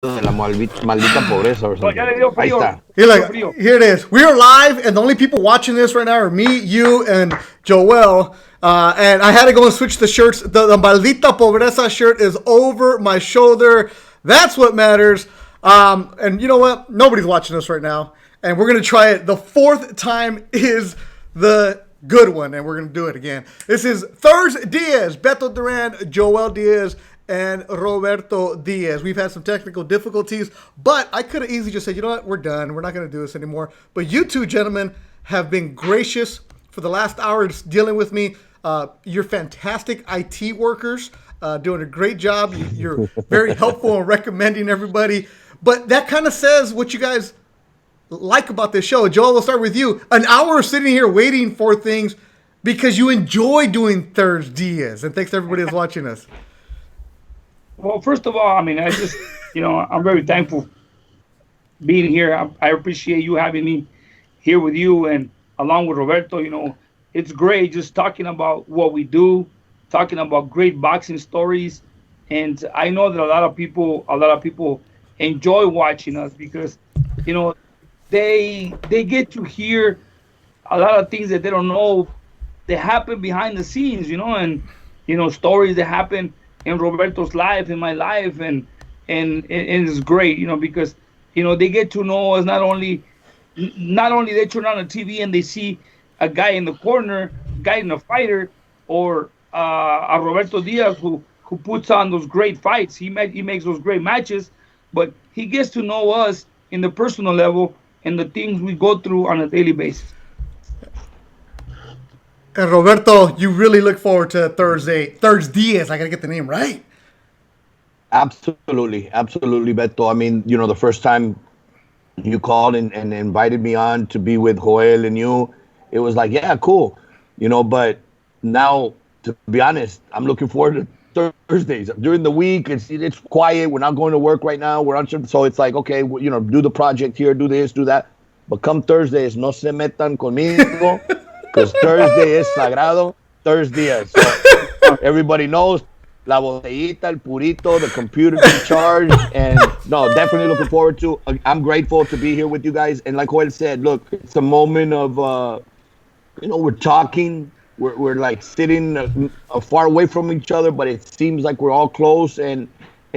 de la maldita pobreza or No, ya something. le dio Ahí frío. está. Ya Here, le dio like, frío. here it is. We are live, and the only people watching this right now are me, you, and Joel. And I had to go and switch the shirts. The Maldita Pobreza shirt is over my shoulder. That's what matters. And you know what? Nobody's watching us right now. And we're going to try it. The fourth time is the good one, and we're going to do it again. This is ThursDIAZ, Beto Duran, Joel Diaz, and Roberto Diaz. We've had some technical difficulties, but I could have easily just said, you know what, we're done. We're not going to do this anymore. But you two gentlemen have been gracious for the last hour just dealing with me. You're fantastic IT workers, doing a great job. You're very helpful in recommending everybody. But that kind of says what you guys like about this show. Joel, we'll start with you. An hour sitting here waiting for things because you enjoy doing ThursDIAZ. And thanks to everybody that's watching us. Well, first of all, I mean, I just, I'm very thankful being here. I appreciate you having me here with you and along with Roberto. It's great just talking about what we do, talking about great boxing stories, and I know that a lot of people enjoy watching us because, you know, they get to hear a lot of things that they don't know that happen behind the scenes, and stories that happen in Roberto's life, in my life, and it's great, because they get to know us not only they turn on the TV and they see a guy in the corner, guy in a fighter, or a Roberto Diaz who puts on those great fights. He makes those great matches, but he gets to know us in the personal level and the things we go through on a daily basis. And Roberto, you really look forward to ThursDIAZ. I got to get the name right. Absolutely. Absolutely, Beto. I mean, the first time you called and invited me on to be with Joel and you, it was like, yeah, cool. But now, to be honest, I'm looking forward to Thursdays. During the week, it's quiet. We're not going to work right now. We're on shift. So it's like, okay, do the project here, do this, do that. But come Thursdays, no se metan conmigo, because Thursday is sagrado. ThursDIAZ. So everybody knows la botellita, el purito, the computer's in charge. And no, definitely looking forward to. I'm grateful to be here with you guys. And like Joel said, look, it's a moment of, we're talking. We're like sitting far away from each other, but it seems like we're all close and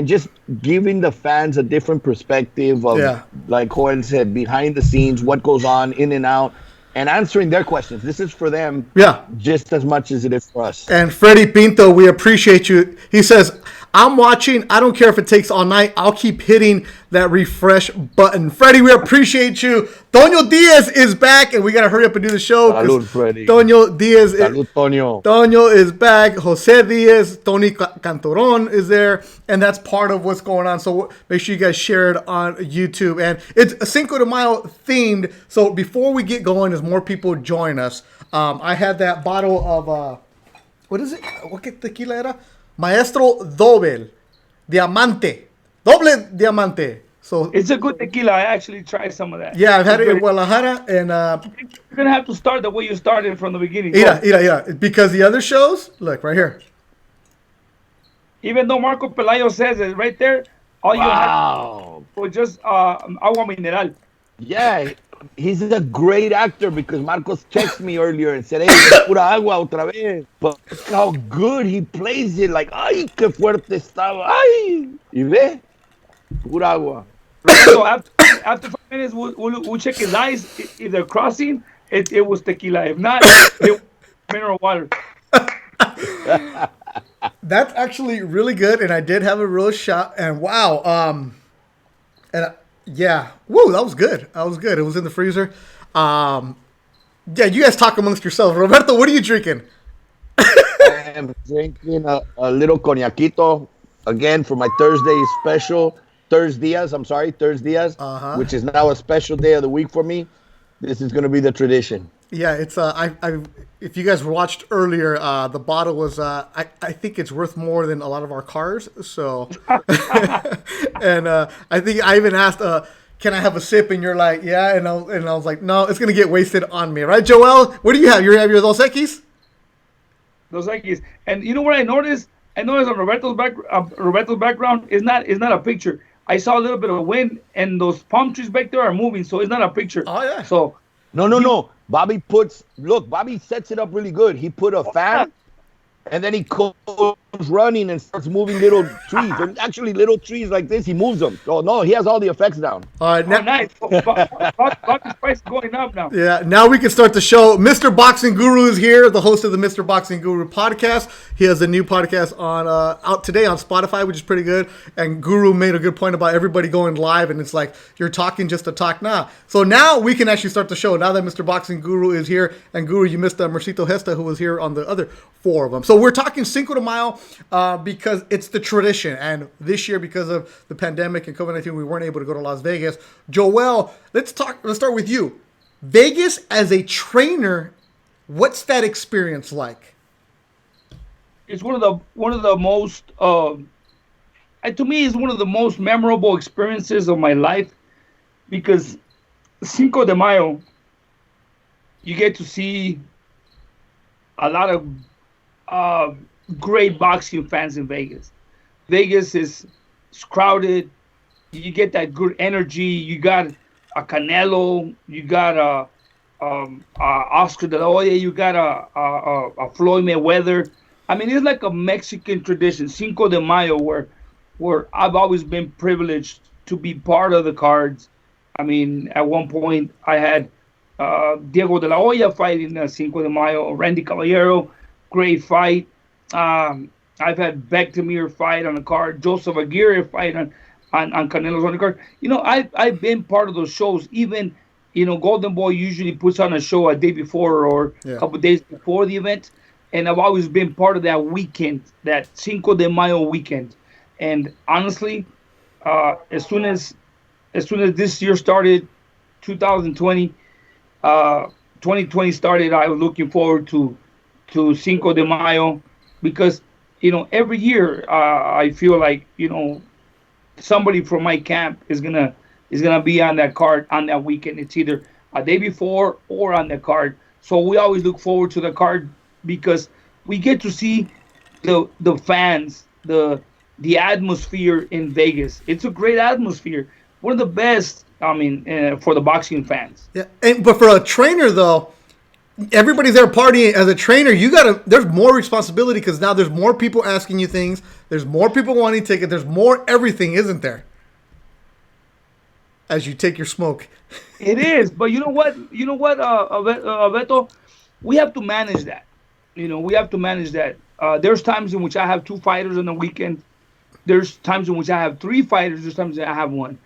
just giving the fans a different perspective of, like Joel said, behind the scenes, what goes on in and out, and answering their questions. This is for them, just as much as it is for us. And Freddie Pinto, we appreciate you. He says, I'm watching. I don't care if it takes all night. I'll keep hitting that refresh button. Freddie, we appreciate you. Toño Diaz is back, and we got to hurry up and do the show. Salud, Freddie. Toño Diaz. Salud, Toño. Toño is back. Jose Diaz, Tony Cantoron is there, and that's part of what's going on. So make sure you guys share it on YouTube. And it's Cinco de Mayo themed. So before we get going, as more people join us, I had that bottle of, what is it? What tequila era? Maestro Doble Diamante. Doble Diamante. So It's a good tequila. I actually tried some of that. yeah, I've had it in Guadalajara, and You're gonna have to start the way you started from the beginning. because the other shows, look right here. Even though Marco Pelayo says it right there, all you have Wow. was just agua mineral. Yeah, he's a great actor because Marcos texted me earlier and said, hey, es pura agua otra vez. But look how good he plays it. Like, ay, qué fuerte estaba. Ay. Y ve, pura agua. So after 5 minutes, we'll check his eyes. If they're crossing, it was tequila. If not, it was mineral water. That's actually really good, and I did have a real shot. And wow, whoa, that was good. That was good. It was in the freezer. Yeah, you guys talk amongst yourselves. Roberto, what are you drinking? I am drinking a little coñaquito again for my Thursday special. ThursDIAZ, which is now a special day of the week for me. This is going to be the tradition. Yeah, it's if you guys watched earlier, the bottle was I think it's worth more than a lot of our cars. So, and I think I even asked, can I have a sip? And you're like, yeah, and I was like, no, it's gonna get wasted on me, right, Joel? What do you have? You have your Dos Equis? Dos Equis. And you know what I noticed? I noticed on Roberto's background is not a picture. I saw a little bit of wind, and those palm trees back there are moving, so it's not a picture. Oh, yeah. So No. Bobby sets it up really good. He put a fan, and then he goes running and starts moving little trees. And actually, little trees like this, he moves them. Oh, no, he has all the effects down. All right, nice. Bobby's price is going up now. Yeah, now we can start the show. Mr. Boxing Guru is here, the host of the Mr. Boxing Guru podcast. He has a new podcast on out today on Spotify, which is pretty good. And Guru made a good point about everybody going live, and it's like you're talking just to talk now. So now we can actually start the show. Now that Mr. Boxing Guru is here, and Guru, you missed Mercito Hesta, who was here on the other 4 of them. So we're talking Cinco de Mayo because it's the tradition, and this year because of the pandemic and COVID-19, we weren't able to go to Las Vegas. Joel, let's start with you. Vegas as a trainer, what's that experience like? It's one of the most to me is one of the most memorable experiences of my life, because Cinco de Mayo, you get to see a lot of great boxing fans in Vegas. Vegas is crowded. You get that good energy. You got a Canelo. You got a Oscar De La Hoya. You got a Floyd Mayweather. I mean, it's like a Mexican tradition, Cinco de Mayo, where I've always been privileged to be part of the cards. I mean, at one point I had Diego De La Hoya fighting Cinco de Mayo, Randy Caballero, great fight. I've had Bektemir fight on the card, Joseph Aguirre fight on Canelo's on the card. You know, I've been part of those shows. Even, you know, Golden Boy usually puts on a show a day before or a couple days before the event. And I've always been part of that weekend, that Cinco de Mayo weekend. And honestly, as soon as this year started, 2020, 2020 started, I was looking forward to Cinco de Mayo, because, you know, every year I feel like, you know, somebody from my camp is gonna be on that card on that weekend. It's either a day before or on the card. So we always look forward to the card, because we get to see the fans, the atmosphere in Vegas. It's a great atmosphere. One of the best, I mean, for the boxing fans. Yeah, but for a trainer though, everybody's there partying. As a trainer, there's more responsibility, because now there's more people asking you things. There's more people wanting tickets. There's more everything, isn't there? As you take your smoke. It is, but you know what, Beto, we have to manage that. You know, we have to manage that. There's times in which I have 2 fighters on the weekend. There's times in which I have 3 fighters. There's times that I have 1.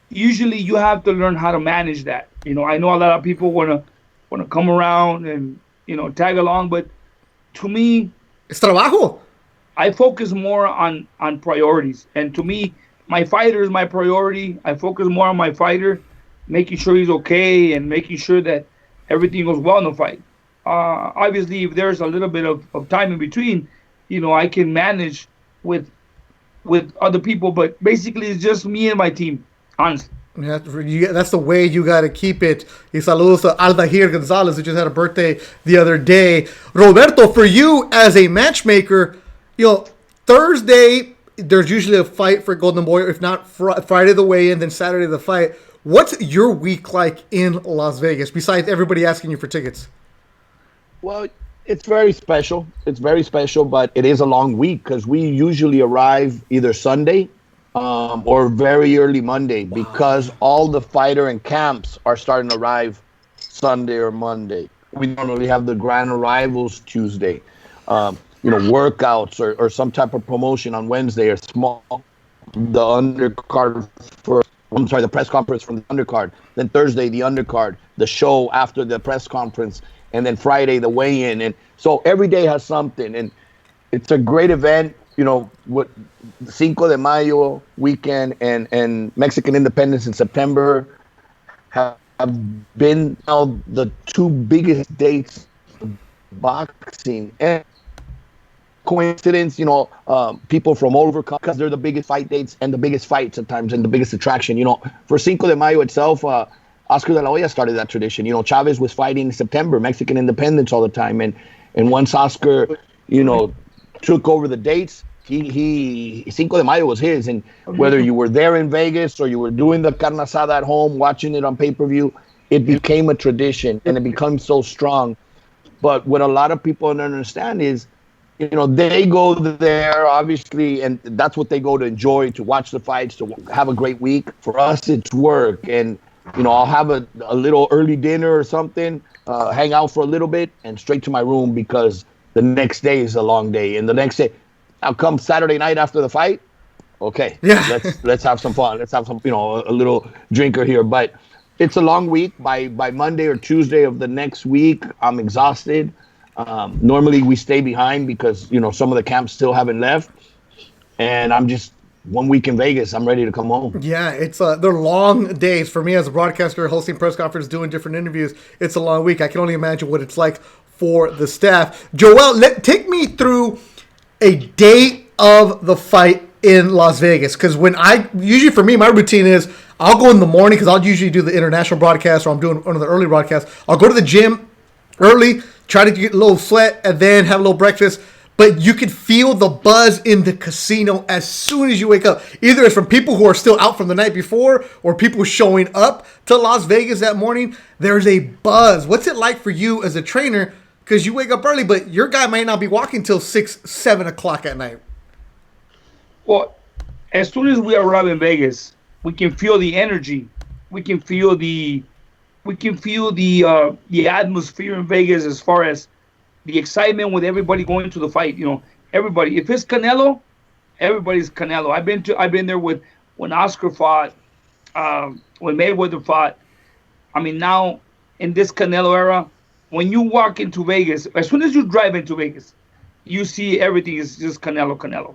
Usually, you have to learn how to manage that. You know, I know a lot of people want to come around and, you know, tag along, but to me, it's trabajo. I focus more on priorities, and to me, my fighter is my priority. I focus more on my fighter, making sure he's okay and making sure that everything goes well in the fight. Obviously, if there's a little bit of time in between, you know, I can manage with other people, but basically it's just me and my team, honestly. That's the way you got to keep it. Y saludos to Aldahir Gonzalez, who just had a birthday the other day. Roberto, for you as a matchmaker, you know, Thursday, there's usually a fight for Golden Boy, if not Friday the weigh-in, then Saturday the fight. What's your week like in Las Vegas, besides everybody asking you for tickets? Well, it's very special. It's very special, but it is a long week, because we usually arrive either Sunday or very early Monday, because all the fighter and camps are starting to arrive Sunday or Monday. We normally have the grand arrivals Tuesday. You know, workouts or some type of promotion on Wednesday, or the undercard the press conference from the undercard. Then Thursday, the undercard, the show after the press conference, and then Friday, the weigh-in. And so every day has something, and it's a great event. You know, what Cinco de Mayo weekend and Mexican Independence in September have been now the 2 biggest dates of boxing. And coincidence, you know, people from all over, because they're the biggest fight dates and the biggest fights sometimes and the biggest attraction. You know, for Cinco de Mayo itself, Oscar De La Hoya started that tradition. You know, Chavez was fighting in September, Mexican Independence all the time. And once Oscar, you know, took over the dates, he Cinco de Mayo was his, and whether you were there in Vegas or you were doing the carne asada at home, watching it on pay-per-view, it became a tradition and it becomes so strong. But what a lot of people don't understand is, they go there obviously, and that's what they go to enjoy, to watch the fights, to have a great week. For us, it's work, and I'll have a little early dinner or something, hang out for a little bit, and straight to my room because the next day is a long day, and the next day. I'll come Saturday night after the fight. Okay, yeah, let's have some fun. Let's have some, a little drinker here. But it's a long week. By Monday or Tuesday of the next week, I'm exhausted. Normally we stay behind because some of the camps still haven't left, and I'm just 1 week in Vegas. I'm ready to come home. Yeah, it's they're long days for me as a broadcaster, hosting press conference, doing different interviews. It's a long week. I can only imagine what it's like for the staff. Joel, take me through a day of the fight in Las Vegas, because usually for me, my routine is I'll go in the morning because I'll usually do the international broadcast, or I'm doing one of the early broadcasts. I'll go to the gym early, try to get a little sweat, and then have a little breakfast. But you can feel the buzz in the casino as soon as you wake up. Either it's from people who are still out from the night before or people showing up to Las Vegas that morning. There's a buzz. What's it like for you as a trainer? Because you wake up early, but your guy might not be walking till 6, 7 o'clock at night. Well, as soon as we arrive in Vegas, we can feel the energy. We can feel the atmosphere in Vegas as far as the excitement with everybody going to the fight. Everybody. If it's Canelo, everybody's Canelo. I've been there when Oscar fought, when Mayweather fought. I mean, now in this Canelo era. When you walk into Vegas, as soon as you drive into Vegas, you see everything is just Canelo.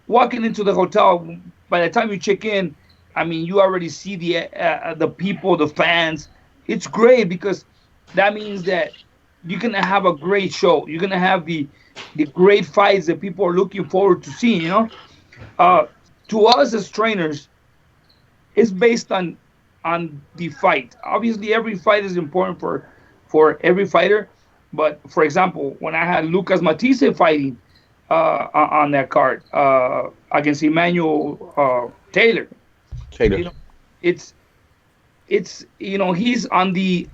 Walking into the hotel, by the time you check in, I mean, you already see the people, the fans. It's great because that means that you're going to have a great show. You're going to have the great fights that people are looking forward to seeing, To us as trainers, it's based on the fight. Obviously, every fight is important for every fighter, but for example, when I had Lucas Matisse fighting on that card against Emmanuel Taylor, it's he's on the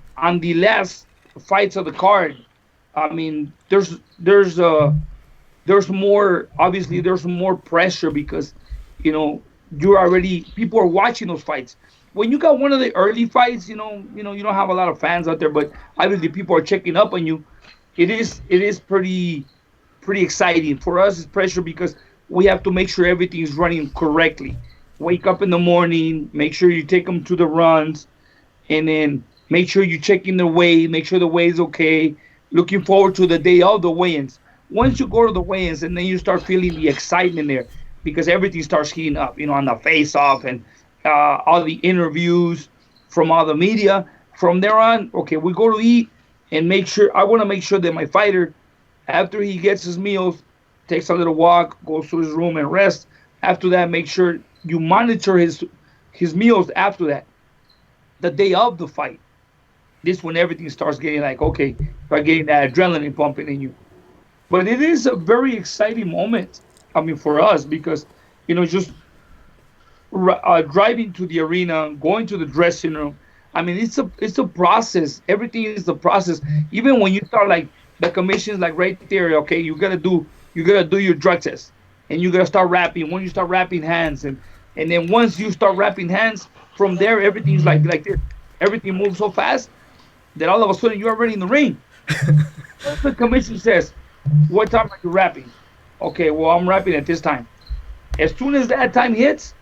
last fights of the card. I mean, there's more, obviously there's more pressure because people are watching those fights. When you got one of the early fights, you don't have a lot of fans out there, but obviously people are checking up on you. It is pretty exciting. For us, it's pressure because we have to make sure everything is running correctly. Wake up in the morning, make sure you take them to the runs, and then make sure you check in the weigh, make sure the weigh is okay. Looking forward to the day of the weigh-ins. Once you go to the weigh-ins, and then you start feeling the excitement there because everything starts heating up, on the face-off and all the interviews from all the media. From there on, okay, we go to eat and I want to make sure that my fighter, after he gets his meals, takes a little walk, goes to his room and rests. After that, make sure you monitor his meals after that. The day of the fight, this when everything starts getting like, okay, start getting that adrenaline pumping in you. But it is a very exciting moment, for us because, just driving to the arena, going to the dressing room. It's a process. Everything is the process. Even when you start, like the commission's like right there. Okay, you gotta do your drug test, and you gotta start rapping. When you start rapping hands, and then once you start rapping hands, from there everything's like this. Everything moves so fast that all of a sudden you're already in the ring. The commission says, "What time are you rapping?" Okay, well I'm rapping at this time. As soon as that time hits,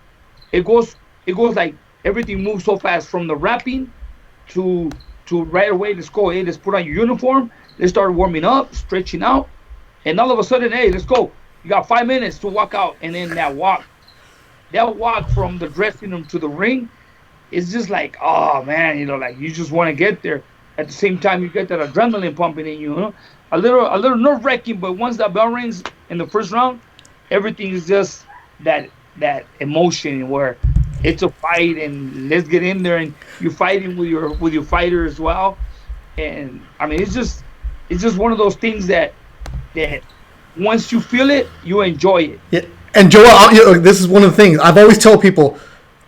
it goes like everything moves so fast from the rapping to right away. Let's go. Hey, let's put on your uniform. Let's start warming up, stretching out, and all of a sudden, hey, let's go. You got 5 minutes to walk out, and then that walk from the dressing room to the ring, is just like, oh man, like you just want to get there. At the same time, you get that adrenaline pumping in you. A little nerve-wracking, but once that bell rings in the first round, everything is just that emotion where it's a fight and let's get in there, and you're fighting with your fighter as well. And it's just one of those things that once you feel it, you enjoy it. Yeah. And Joel, this is one of the things I've always tell people: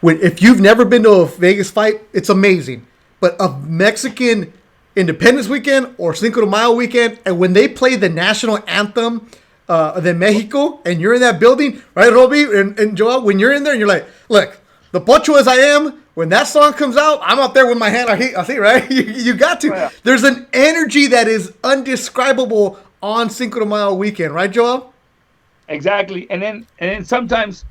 if you've never been to a Vegas fight, it's amazing. But a Mexican Independence Weekend or Cinco de Mayo weekend, and when they play the national anthem, de Mexico, and you're in that building, right, Roby and Joel, when you're in there and you're like, look, the pocho as I am, when that song comes out, I'm up there with my hand. I see, right? You got to. Oh, yeah. There's an energy that is undescribable on Cinco de Mayo weekend, right, Joel? Exactly. And then sometimes,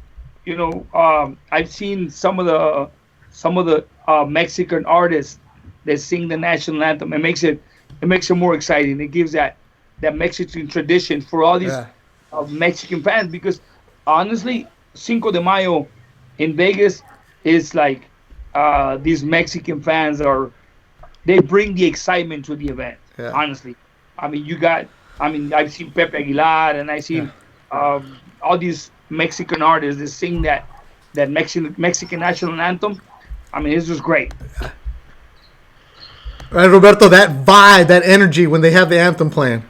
I've seen some of the Mexican artists that sing the national anthem. It makes it more exciting. It gives that Mexican tradition for all these Mexican fans, because honestly, Cinco de Mayo in Vegas is like, these Mexican fans they bring the excitement to the event. Yeah. Honestly, I've seen Pepe Aguilar, and I've seen all these Mexican artists that sing that Mexican national anthem. It's just great. Right, Roberto, that vibe, that energy when they have the anthem playing.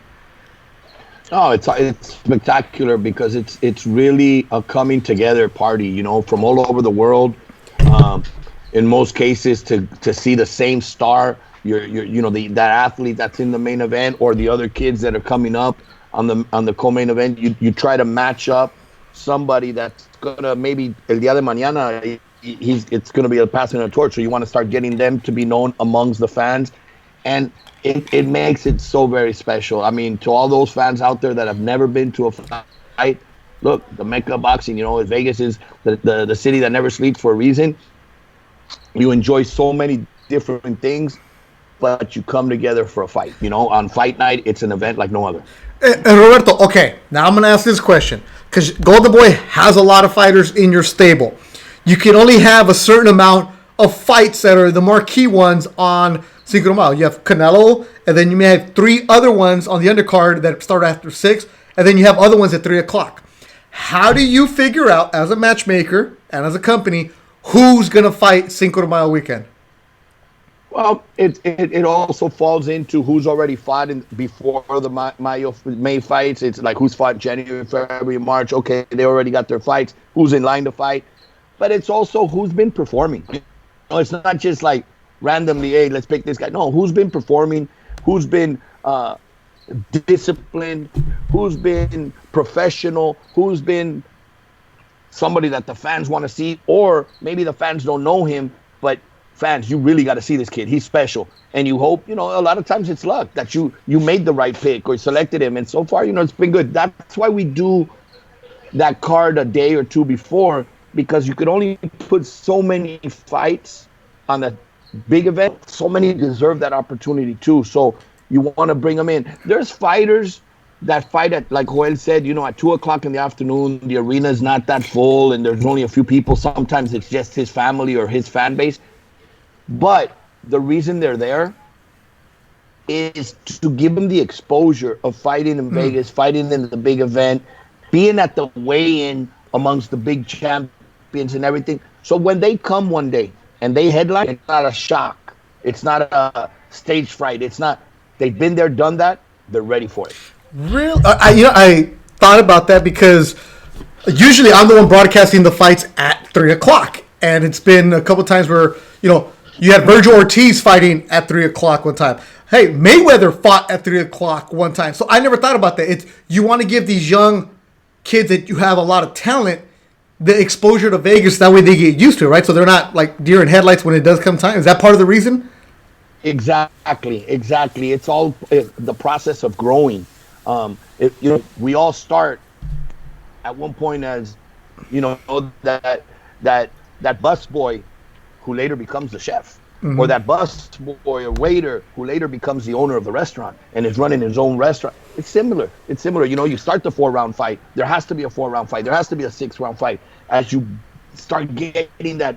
Oh, it's spectacular because it's really a coming together party, from all over the world. In most cases, to see the same star, that athlete that's in the main event, or the other kids that are coming up on the co-main event. You try to match up somebody that's gonna, maybe el día de mañana, it's gonna be a passing a torch. So you want to start getting them to be known amongst the fans, and it makes it so very special. To all those fans out there that have never been to a fight, look, the Mecca of boxing, Vegas is the city that never sleeps for a reason. You enjoy so many different things, but you come together for a fight. On fight night, it's an event like no other. And Roberto, okay, now I'm going to ask this question, because Golden Boy has a lot of fighters in your stable. You can only have a certain amount of fights that are the marquee ones on Cinco de Mayo. You have Canelo, and then you may have 3 other ones on the undercard that start after 6, and then you have other ones at 3 o'clock. How do you figure out, as a matchmaker and as a company, who's going to fight Cinco de Mayo weekend? Well, it also falls into who's already fought before the May fights. It's like who's fought January, February, March. Okay, they already got their fights. Who's in line to fight? But it's also who's been performing. It's not just like randomly, hey, let's pick this guy. No, who's been performing? Who's been disciplined? Who's been professional? Who's been somebody that the fans want to see? Or maybe the fans don't know him, but fans, you really got to see this kid. He's special. And you hope, a lot of times it's luck that you made the right pick or selected him. And so far, it's been good. That's why we do that card a day or two before, because you could only put so many fights on a big event. So many deserve that opportunity too. So you want to bring them in. There's fighters that fight at, like Joel said, at 2 o'clock in the afternoon. The arena is not that full and there's only a few people. Sometimes it's just his family or his fan base. But the reason they're there is to give them the exposure of fighting in Vegas, fighting in the big event, being at the weigh-in amongst the big champions and everything. So when they come one day and they headline, it's not a shock. It's not a stage fright. It's not. They've been there, done that. They're ready for it. Really? I thought about that because usually I'm the one broadcasting the fights at 3 o'clock. And it's been a couple times where, you had Virgil Ortiz fighting at 3 o'clock one time. Hey, Mayweather fought at 3 o'clock one time. So I never thought about that. You want to give these young kids that you have a lot of talent the exposure to Vegas. That way they get used to it, right? So they're not like deer in headlights when it does come time. Is that part of the reason? Exactly. It's all the process of growing. We all start at one point as, that bus boy who later becomes the chef, or that bus boy or waiter who later becomes the owner of the restaurant and is running his own restaurant. It's similar. You start the 4-round fight. There has to be a 4-round fight. There has to be a 6-round fight. As you start getting that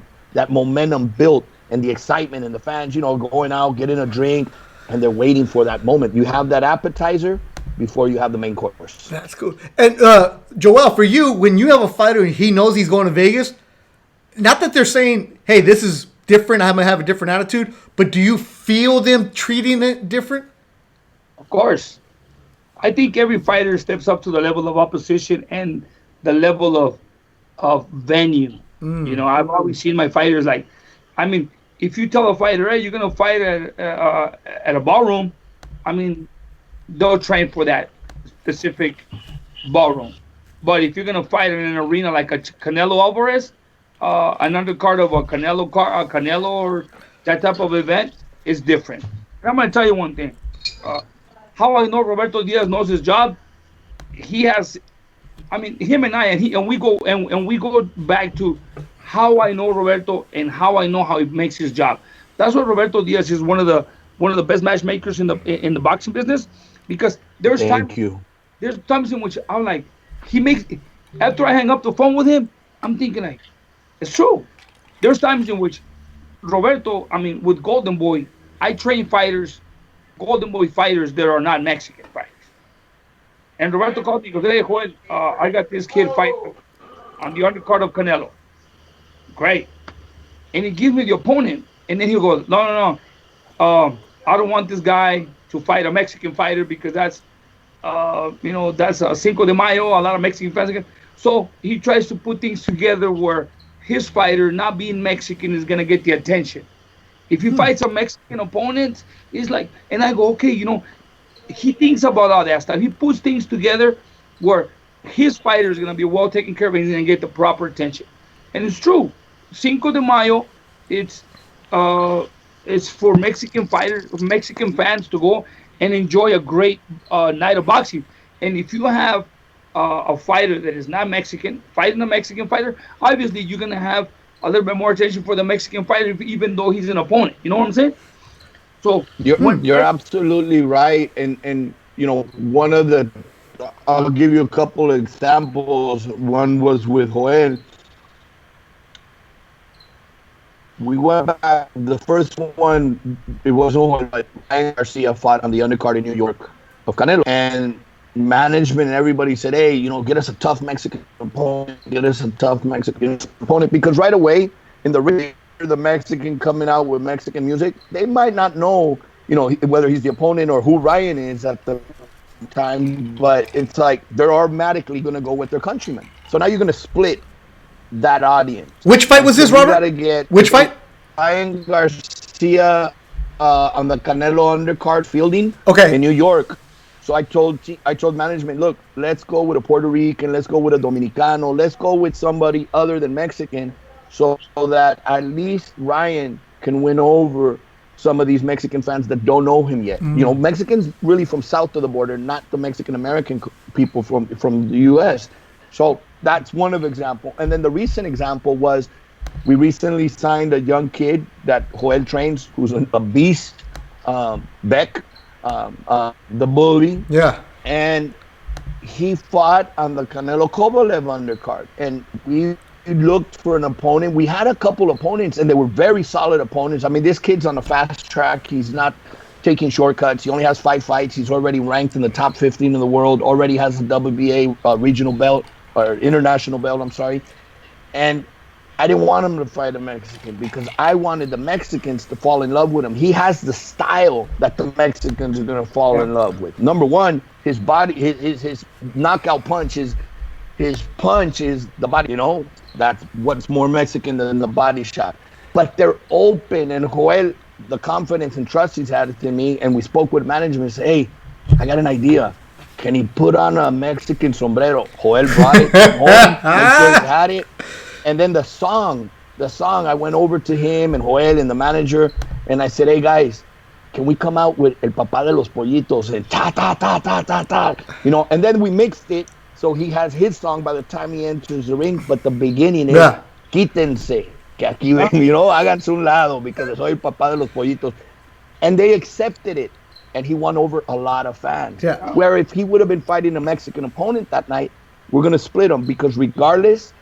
momentum built and the excitement and the fans, going out, getting a drink, and they're waiting for that moment. You have that appetizer before you have the main course. That's cool. And Joel, for you, when you have a fighter and he knows he's going to Vegas, not that they're saying, hey, this is different, I'm going to have a different attitude, but do you feel them treating it different? Of course. I think every fighter steps up to the level of opposition and the level of venue. I've always seen my fighters like, I mean, if you tell a fighter, hey, you're gonna fight at a ballroom, I mean, they'll train for that specific ballroom. But if you're gonna fight in an arena like a Canelo Alvarez, an undercard of a Canelo or that type of event is different. And I'm gonna tell you one thing. How I know Roberto Diaz knows his job. He has, I mean, him and I, and we go back to how I know Roberto and how I know how he makes his job. That's why Roberto Diaz is one of the best matchmakers in the boxing business, because there's times in which I'm like, he makes, after I hang up the phone with him, I'm thinking like, it's true. There's times in which Roberto, I mean, with Golden Boy, I train fighters, Golden Boy fighters that are not Mexican fighters. And Roberto called me, goes, hey, Joel, I got this kid fight on the undercard of Canelo. Great. And he gives me the opponent, and then he goes, no. I don't want this guy to fight a Mexican fighter because that's Cinco de Mayo, a lot of Mexican fans again. So he tries to put things together where his fighter, not being Mexican, is going to get the attention. If he fights a Mexican opponent, it's like, and I go, okay, he thinks about all that stuff. He puts things together where his fighter is going to be well taken care of and he's going to get the proper attention. And it's true. Cinco de Mayo, it's for Mexican fighters, Mexican fans to go and enjoy a great night of boxing. And if you have a fighter that is not Mexican fighting a Mexican fighter, obviously you're going to have a little bit more attention for the Mexican fighter, even though he's an opponent. You know what I'm saying? So you're absolutely right. And one of the, I'll give you a couple of examples. One was with Joel. We went back, the first one, it was when Ryan Garcia fought on the undercard in New York of Canelo. And management and everybody said, hey, get us a tough Mexican opponent, because right away in the ring, the Mexican coming out with Mexican music, they might not know, whether he's the opponent or who Ryan is at the time, but it's like they're automatically going to go with their countrymen. So now you're going to split that audience. Which fight was this, Robert? Which fight? Ryan Garcia on the Canelo undercard fielding in New York. So I told management, look, let's go with a Puerto Rican, let's go with a Dominicano, let's go with somebody other than Mexican, so that at least Ryan can win over some of these Mexican fans that don't know him yet. Mexicans really from south of the border, not the Mexican American people from the U.S. So that's one of example. And then the recent example was we recently signed a young kid that Joel trains, who's a beast, Beck, the bully. Yeah. And he fought on the Canelo Kovalev undercard. And we looked for an opponent. We had a couple opponents, and they were very solid opponents. I mean, this kid's on a fast track. He's not taking shortcuts. He only has 5 fights. He's already ranked in the top 15 in the world, already has a WBA regional belt, or international belt, I'm sorry. And I didn't want him to fight a Mexican because I wanted the Mexicans to fall in love with him. He has the style that the Mexicans are going to fall in love with. Number one, his body, his knockout punch, his punch is the body, that's what's more Mexican than the body shot. But they're open, and Joel, the confidence and trust he's had in me, and we spoke with management and said, hey, I got an idea. Can he put on a Mexican sombrero? Joel brought it from home, had it. And then the song, I went over to him and Joel and the manager, and I said, hey guys, can we come out with El Papá de los Pollitos and ta ta ta ta ta ta, and then we mixed it so he has his song by the time he enters the ring, but the beginning is Quítense, que aquí ven, háganse un lado because soy El Papá de los Pollitos. And they accepted it, and he won over a lot of fans. Yeah. Where if he would have been fighting a Mexican opponent that night, we're going to split them because regardless,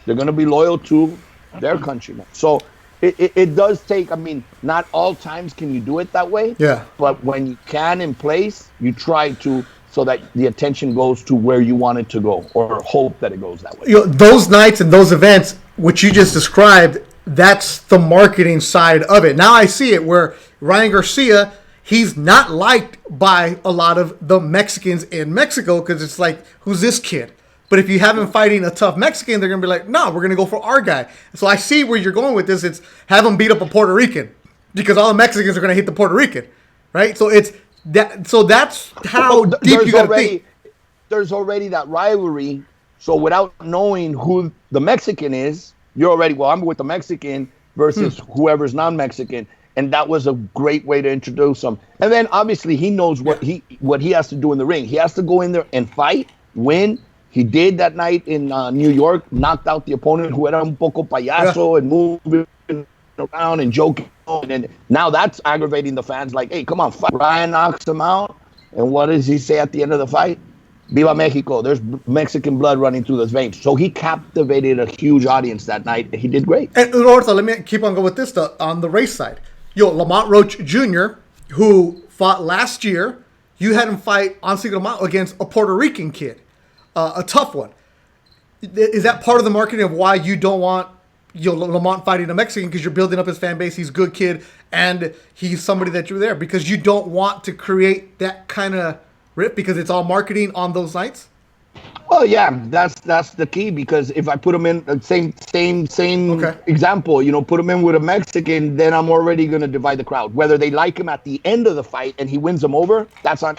they're going to be loyal to their countrymen. So it does take, I mean, not all times can you do it that way. Yeah. But when you can in place, you try to, so that the attention goes to where you want it to go, or hope that it goes that way. Those nights and those events, which you just described, that's the marketing side of it. Now I see it where Ryan Garcia, he's not liked by a lot of the Mexicans in Mexico because it's like, who's this kid? But if you have him fighting a tough Mexican, they're going to be like, no, we're going to go for our guy. So I see where you're going with this. It's have him beat up a Puerto Rican because all the Mexicans are going to hate the Puerto Rican, right? So it's that. So that's how deep you got to think. There's already that rivalry. So without knowing who the Mexican is, you're already, well, I'm with the Mexican versus whoever's non-Mexican. And that was a great way to introduce him. And then obviously he knows what he has to do in the ring. He has to go in there and fight, win. He did that night in New York, knocked out the opponent who era un poco payaso and moving around and joking. And now that's aggravating the fans. Like, hey, come on, fight. Ryan knocks him out. And what does he say at the end of the fight? Viva Mexico. There's Mexican blood running through those veins. So he captivated a huge audience that night. He did great. And Roberto, let me keep on going with this stuff on the race side. Lamont Roach Jr., who fought last year, you had him fight on Cinco de Mayo against a Puerto Rican kid. A tough one. Is that part of the marketing of why you don't want Lamont fighting a Mexican because you're building up his fan base? He's a good kid, and he's somebody that you're there because you don't want to create that kind of rip because it's all marketing on those nights? Well, yeah, that's the key because if I put him in the same example, put him in with a Mexican, then I'm already going to divide the crowd. Whether they like him at the end of the fight and he wins them over, that's not,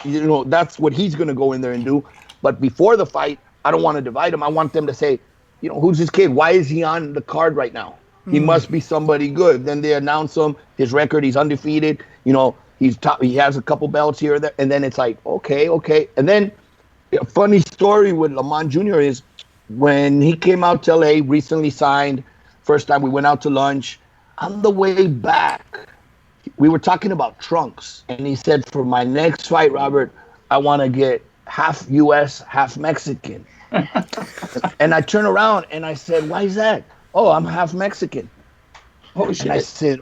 that's what he's going to go in there and do. But before the fight, I don't want to divide them. I want them to say, who's this kid? Why is he on the card right now? He must be somebody good. Then they announce him, his record, he's undefeated. He's top, he has a couple belts here or there. And then it's like, okay. And then a funny story with Lamont Jr. is when he came out to LA, recently signed, first time we went out to lunch. On the way back, we were talking about trunks. And he said, for my next fight, Robert, I want to get half U.S., half Mexican. And I turned around and I said, why is that? Oh, I'm half Mexican. Oh, shit. And I said,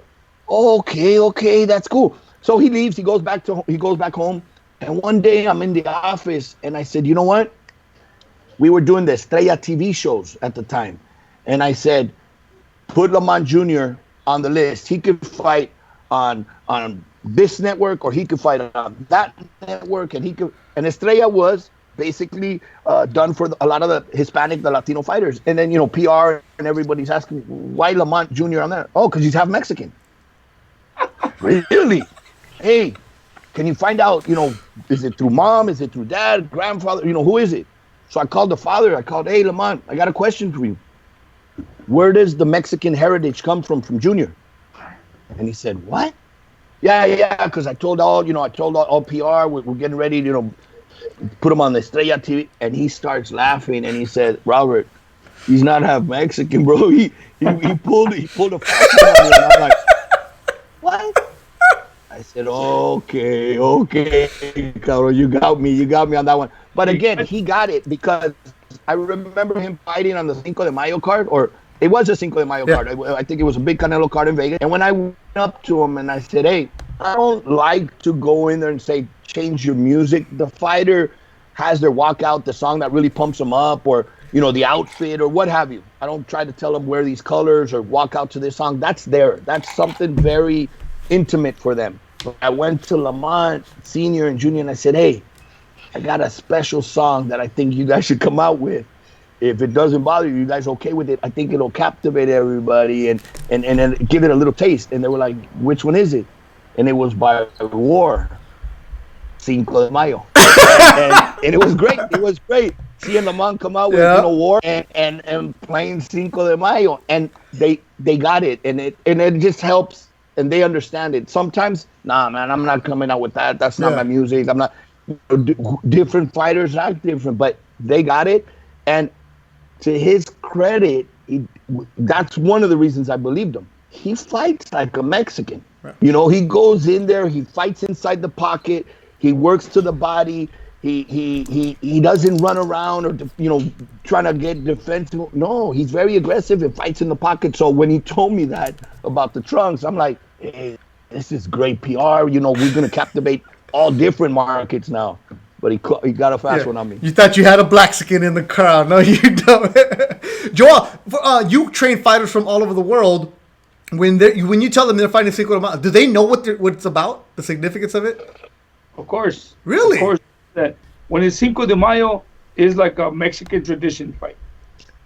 okay, that's cool. So he leaves, he goes back home. And one day I'm in the office and I said, you know what? We were doing the Estrella TV shows at the time. And I said, put Lamont Jr. on the list. He could fight on this network or he could fight on that network. And Estrella was basically done for a lot of the Hispanic, the Latino fighters. And then, PR and everybody's asking, why Lamont Jr. on there? Oh, because he's half Mexican. Really? Hey, can you find out, is it through mom? Is it through dad, grandfather? Who is it? So I called the father. I called, hey, Lamont, I got a question for you. Where does the Mexican heritage come from Junior? And he said, what? Yeah, because I told all PR, we're getting ready to, put him on the Estrella TV. And he starts laughing and he said, Robert, he's not half Mexican, bro. He pulled a fast one on me. And I'm like, what? I said, okay, Carol, you got me on that one. But again, he got it because I remember him fighting on the Cinco de Mayo card, or it was a Cinco de Mayo card. I think it was a big Canelo card in Vegas. And when I went up to him and I said, hey, I don't like to go in there and say, change your music. The fighter has their walkout, the song that really pumps them up, or, the outfit or what have you. I don't try to tell them wear these colors or walk out to this song. That's something very intimate for them. I went to Lamont Senior and Junior and I said, hey, I got a special song that I think you guys should come out with. If it doesn't bother you, you guys okay with it? I think it'll captivate everybody and give it a little taste. And they were like, which one is it? And it was by War, Cinco de Mayo. and it was great. It was great seeing Lamont come out with War and playing Cinco de Mayo. And they got it. And it just helps. And they understand it. Sometimes, nah, man, I'm not coming out with that. That's not my music. I'm not. Different fighters act different, but they got it. And to his credit, that's one of the reasons I believed him. He fights like a Mexican. Right. He goes in there. He fights inside the pocket. He works to the body. He doesn't run around or trying to get defensive. No, he's very aggressive and fights in the pocket. So when he told me that about the trunks, I'm like, hey, this is great PR. We're going to captivate all different markets now. But he got a fast one on me. You thought you had a Blaxican in the crowd. No, you don't. Joel, you train fighters from all over the world. when you tell them they're fighting Cinco de Mayo, do they know what it's about? The significance of it? Of course. Really? Of course. That when it's Cinco de Mayo, is like a Mexican tradition fight.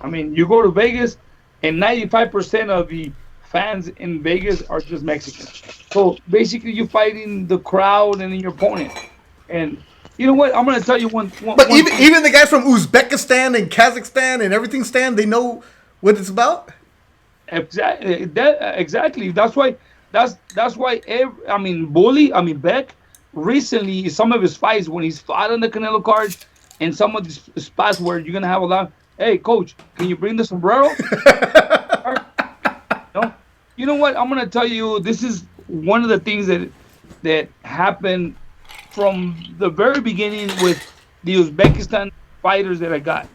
I mean, you go to Vegas, and 95% of the fans in Vegas are just Mexicans. So basically, you're fighting the crowd and your opponent. And you know what? I'm gonna tell you one. But even the guys from Uzbekistan and Kazakhstan and everything stand, they know what it's about. Exactly. That's why. Beck recently, some of his fights when he's fought on the Canelo card, and some of these spots where you're gonna have a lot. Hey, coach, can you bring the sombrero? No. You know what? I'm gonna tell you. This is one of the things that happened from the very beginning with the Uzbekistan fighters that I got.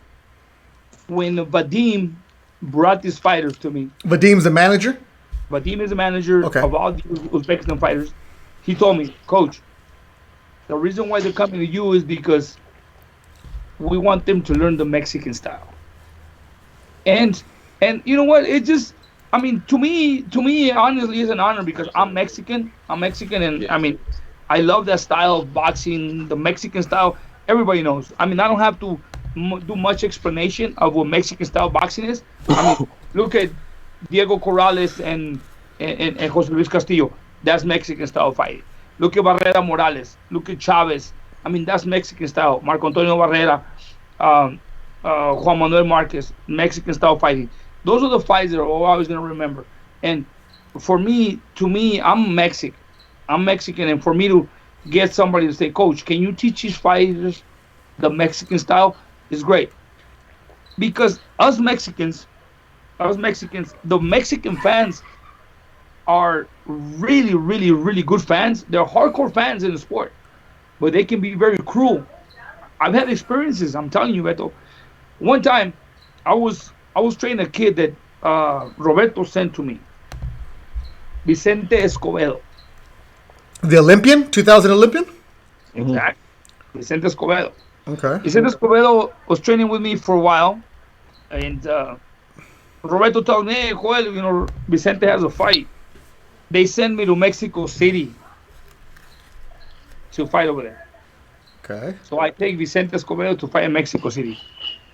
When Vadim brought these fighters to me. Vadim's the manager? Vadim is the manager of all the Uzbekistan fighters. He told me, Coach, the reason why they're coming to you is because we want them to learn the Mexican style. And you know what? It just, I mean, to me, honestly, it's an honor because I'm Mexican. And I mean, I love that style of boxing, the Mexican style. Everybody knows. I mean, I don't have to do much explanation of what Mexican style boxing is. I mean, look at Diego Corrales and Jose Luis Castillo. That's Mexican style fighting. Look at Barrera Morales. Look at Chavez. I mean, that's Mexican style. Marco Antonio Barrera, Juan Manuel Marquez, Mexican style fighting. Those are the fights that I'm always going to remember. And to me, I'm Mexican. And for me to get somebody to say, Coach, can you teach these fighters the Mexican style? Is great. Because us Mexicans, the Mexican fans are really, really, really good fans. They're hardcore fans in the sport, but they can be very cruel. I've had experiences. I'm telling you, Beto. One time, I was training a kid that Roberto sent to me, Vicente Escobedo. The Olympian, 2000 Olympian. Exactly, Vicente Escobedo. Okay. Vicente Escobedo was training with me for a while, and Roberto told me, hey, Joel, Vicente has a fight. They sent me to Mexico City to fight over there. Okay. So I take Vicente Escobedo to fight in Mexico City.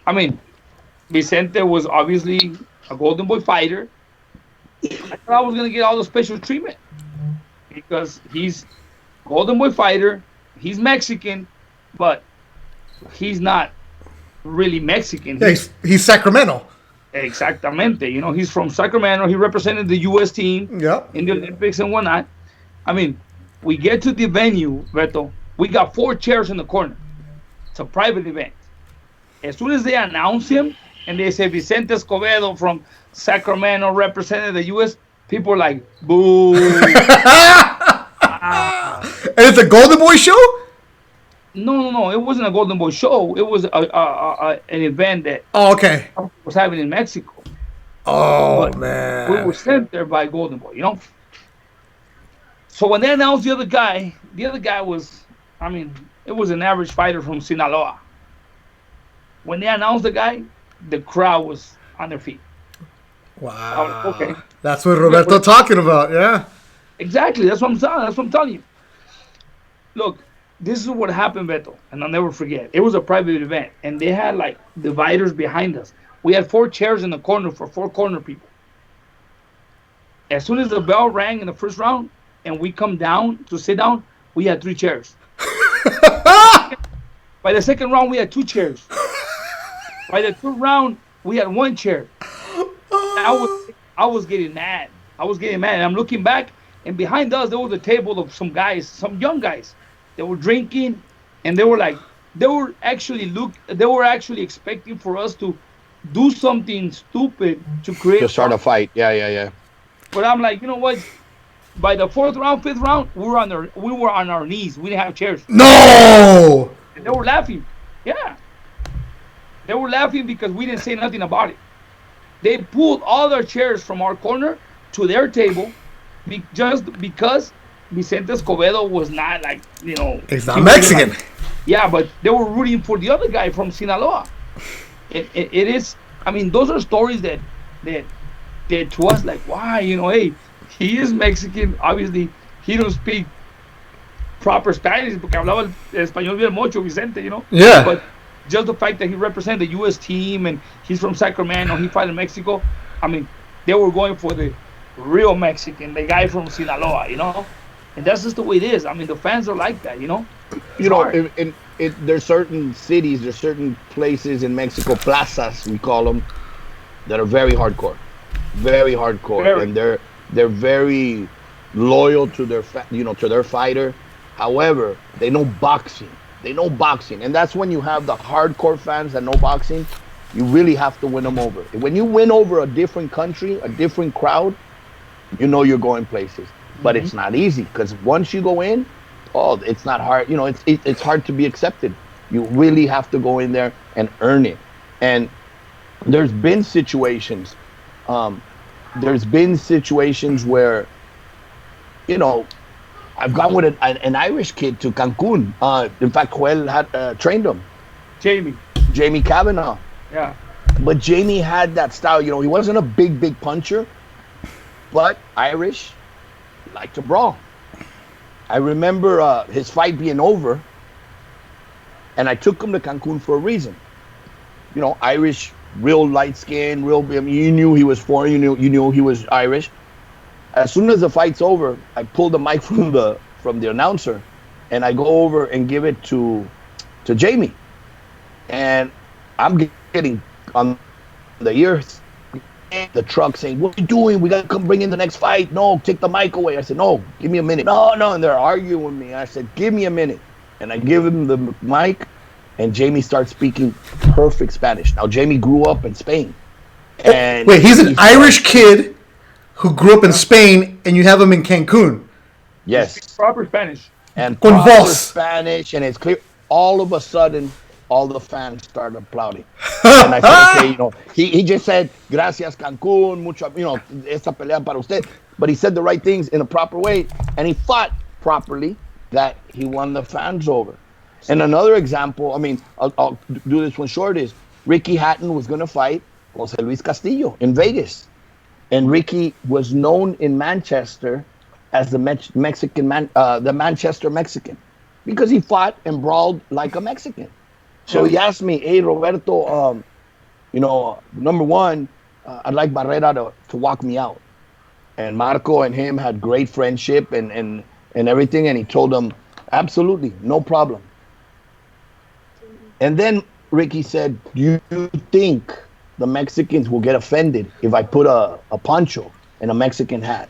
I mean, Vicente was obviously a Golden Boy fighter. I thought I was going to get all the special treatment because he's Golden Boy fighter, he's Mexican, but he's not really Mexican. Yeah, he's Sacramento. Exactamente. He's from Sacramento. He represented the U.S. team in the Olympics and whatnot. I mean, we get to the venue, Beto. We got 4 chairs in the corner. It's a private event. As soon as they announce him and they say Vicente Escobedo from Sacramento represented the U.S., people are like, boo. And it's a Golden Boy show? No. It wasn't a Golden Boy show. It was an event that was happening in Mexico. Oh, man. We were sent there by Golden Boy, So when they announced the other guy was, it was an average fighter from Sinaloa. When they announced the guy, the crowd was on their feet. Wow. Okay. That's what Roberto talking about, yeah. Exactly. That's what I'm telling you. Look, this is what happened, Beto, and I'll never forget. It was a private event, and they had like dividers behind us. We had 4 chairs in the corner for 4 corner people. As soon as the bell rang in the first round, and we come down to sit down, we had 3 chairs. By the second round, we had 2 chairs. By the third round, we had 1 chair. I was getting mad. And I'm looking back, and behind us there was a table of some guys, some young guys. They were drinking, and they were actually expecting for us to do something stupid to start a fight. Yeah. But I'm like, you know what? By the 4th round, 5th round, we were on our knees. We didn't have chairs. No. And they were laughing. Yeah. They were laughing because we didn't say nothing about it. They pulled all their chairs from our corner to their table just because Vicente Escobedo was not like, he's not Mexican. Yeah, but they were rooting for the other guy from Sinaloa. It is, those are stories that to us, like, why, hey, he is Mexican. Obviously, he don't speak proper Spanish porque hablaba el español bien mucho, Vicente, you know. Yeah. But just the fact that he represented the U.S. team and he's from Sacramento, he fought in Mexico. I mean, they were going for the real Mexican, the guy from Sinaloa, you know. And that's just the way it is. I mean, the fans are like that, you know. You know, there's certain cities, there's certain places in Mexico, plazas we call them, that are very hardcore, and they're very loyal to their to their fighter. However, they know boxing. And that's when you have the hardcore fans that know boxing. You really have to win them over. When you win over a different country, a different crowd, you know you're going places. But it's not easy, because once you go in, it's not hard. You know, it's hard to be accepted. You really have to go in there and earn it. And there's been situations where, you know, I've gone with an Irish kid to Cancun. In fact, Joel had trained him. Jamie Kavanaugh. Yeah. But Jamie had that style. You know, he wasn't a big puncher, but Irish, liked to brawl. I remember his fight being over, and I took him to Cancun for a reason. You know, Irish, real light skin, real. I mean, you knew he was foreign. You knew he was Irish. As soon as the fight's over, I pull the mic from the announcer, and I go over and give it to Jamie, and I'm getting on the ears, the truck saying, "What are you doing? We gotta come bring in the next fight. No, take the mic away." I said, "No, give me a minute." No, and they're arguing with me. I said, "Give me a minute," and I give him the mic, and Jamie starts speaking perfect Spanish. Now Jamie grew up in Spain, and wait, he's an Irish kid who grew up in Spain, and you have him in Cancun. Yes. Proper Spanish. And proper Spanish, and it's clear. All of a sudden, all the fans started applauding. And I said, okay, you know, he just said, gracias Cancun, mucho, you know, esta pelea para usted. But he said the right things in a proper way, and he fought properly, that he won the fans over. And another example, I mean, I'll do this one short, is Ricky Hatton was going to fight Jose Luis Castillo in Vegas. And Ricky was known in Manchester as the Mexican man, the Manchester Mexican, because he fought and brawled like a Mexican. So he asked me, "Hey, Roberto, you know, number one, I'd like Barrera to walk me out." And Marco and him had great friendship and everything. And he told him, "Absolutely, no problem." And then Ricky said, "Do you think the Mexicans will get offended if I put a poncho and a Mexican hat?"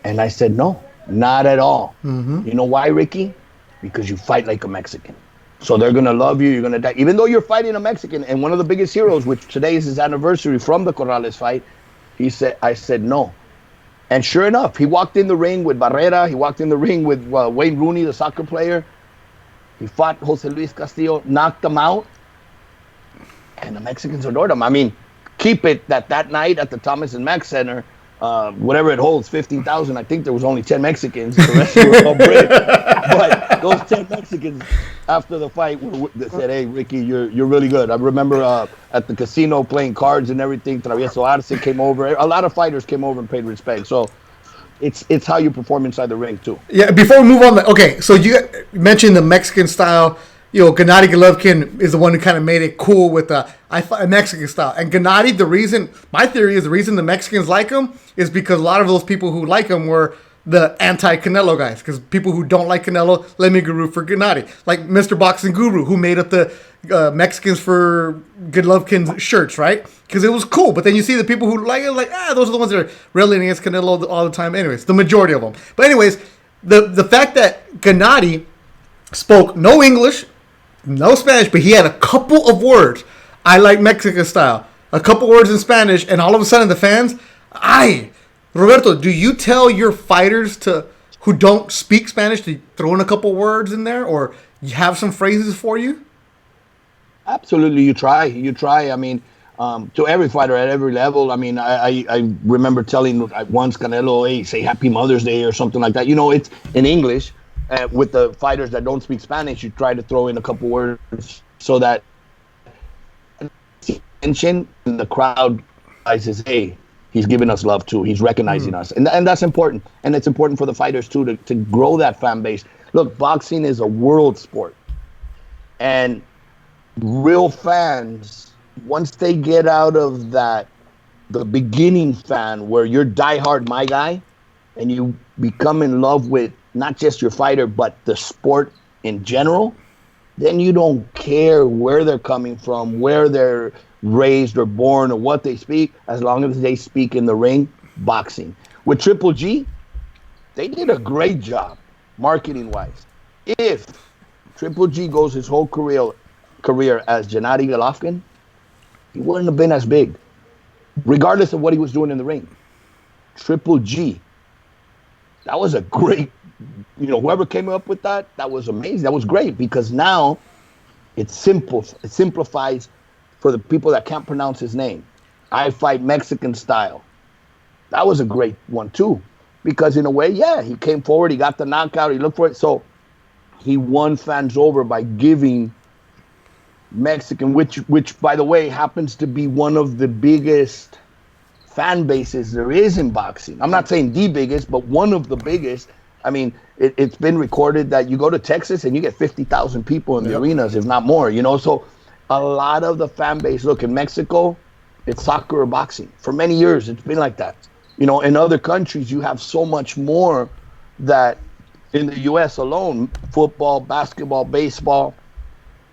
And I said, "No, not at all." Mm-hmm. You know why, Ricky? Because you fight like a Mexican. So they're going to love you. You're going to die. Even though you're fighting a Mexican, and one of the biggest heroes, which today is his anniversary from the Corrales fight, I said no. And sure enough, he walked in the ring with Barrera. He walked in the ring with Wayne Rooney, the soccer player. He fought Jose Luis Castillo, knocked him out. And the Mexicans adored him. I mean, keep it that night at the Thomas and Mack Center, whatever it holds, 15,000. I think there was only 10 Mexicans. The rest were all British. But those 10 Mexicans, after the fight, they said, "Hey, Ricky, you're really good." I remember at the casino playing cards and everything. Travieso Arce came over. A lot of fighters came over and paid respect. So it's how you perform inside the ring too. Yeah. Before we move on, okay. So you mentioned the Mexican style. You know, Gennady Golovkin is the one who kind of made it cool with a Mexican style. And Gennady, my theory is the reason the Mexicans like him is because a lot of those people who like him were the anti-Canelo guys. Because people who don't like Canelo, let me go root for Gennady. Like Mr. Boxing Guru, who made up the Mexicans for Golovkin's shirts, right? Because it was cool. But then you see the people who like it, those are the ones that are railing against Canelo all the time. Anyways, the majority of them. But anyways, the fact that Gennady spoke no English, no Spanish, but he had a couple of words. I like Mexican style. A couple words in Spanish, and all of a sudden the fans, Roberto, do you tell your fighters who don't speak Spanish to throw in a couple words in there, or you have some phrases for you? Absolutely, you try. I mean, to every fighter at every level. I mean, I remember telling once Canelo, "Hey, say Happy Mother's Day" or something like that. You know, it's in English. With the fighters that don't speak Spanish, you try to throw in a couple words so that tension in the crowd realizes, hey, he's giving us love too. He's recognizing us, and that's important. And it's important for the fighters too to grow that fan base. Look, boxing is a world sport, and real fans, once they get out of the beginning fan where you're diehard my guy, and you become in love with not just your fighter but the sport in general, then you don't care where they're coming from, where they're raised or born, or what they speak, as long as they speak in the ring boxing. With Triple G, they did a great job marketing wise. If Triple G goes his whole career as Gennady Golovkin, he wouldn't have been as big, regardless of what he was doing in the ring. Triple G, that was a great, whoever came up with that was amazing. That was great, because now it's simple. It simplifies for the people that can't pronounce his name. I fight Mexican style. That was a great one too, because in a way, yeah, he came forward, he got the knockout, he looked for it. So he won fans over by giving Mexican, which by the way happens to be one of the biggest fan bases there is in boxing. I'm not saying the biggest, but one of the biggest. I mean, it's been recorded that you go to Texas and you get 50,000 people in the arenas, if not more, So a lot of the fan base, look, in Mexico, it's soccer or boxing. For many years, it's been like that. In other countries, you have so much more that in the U.S. alone, football, basketball, baseball,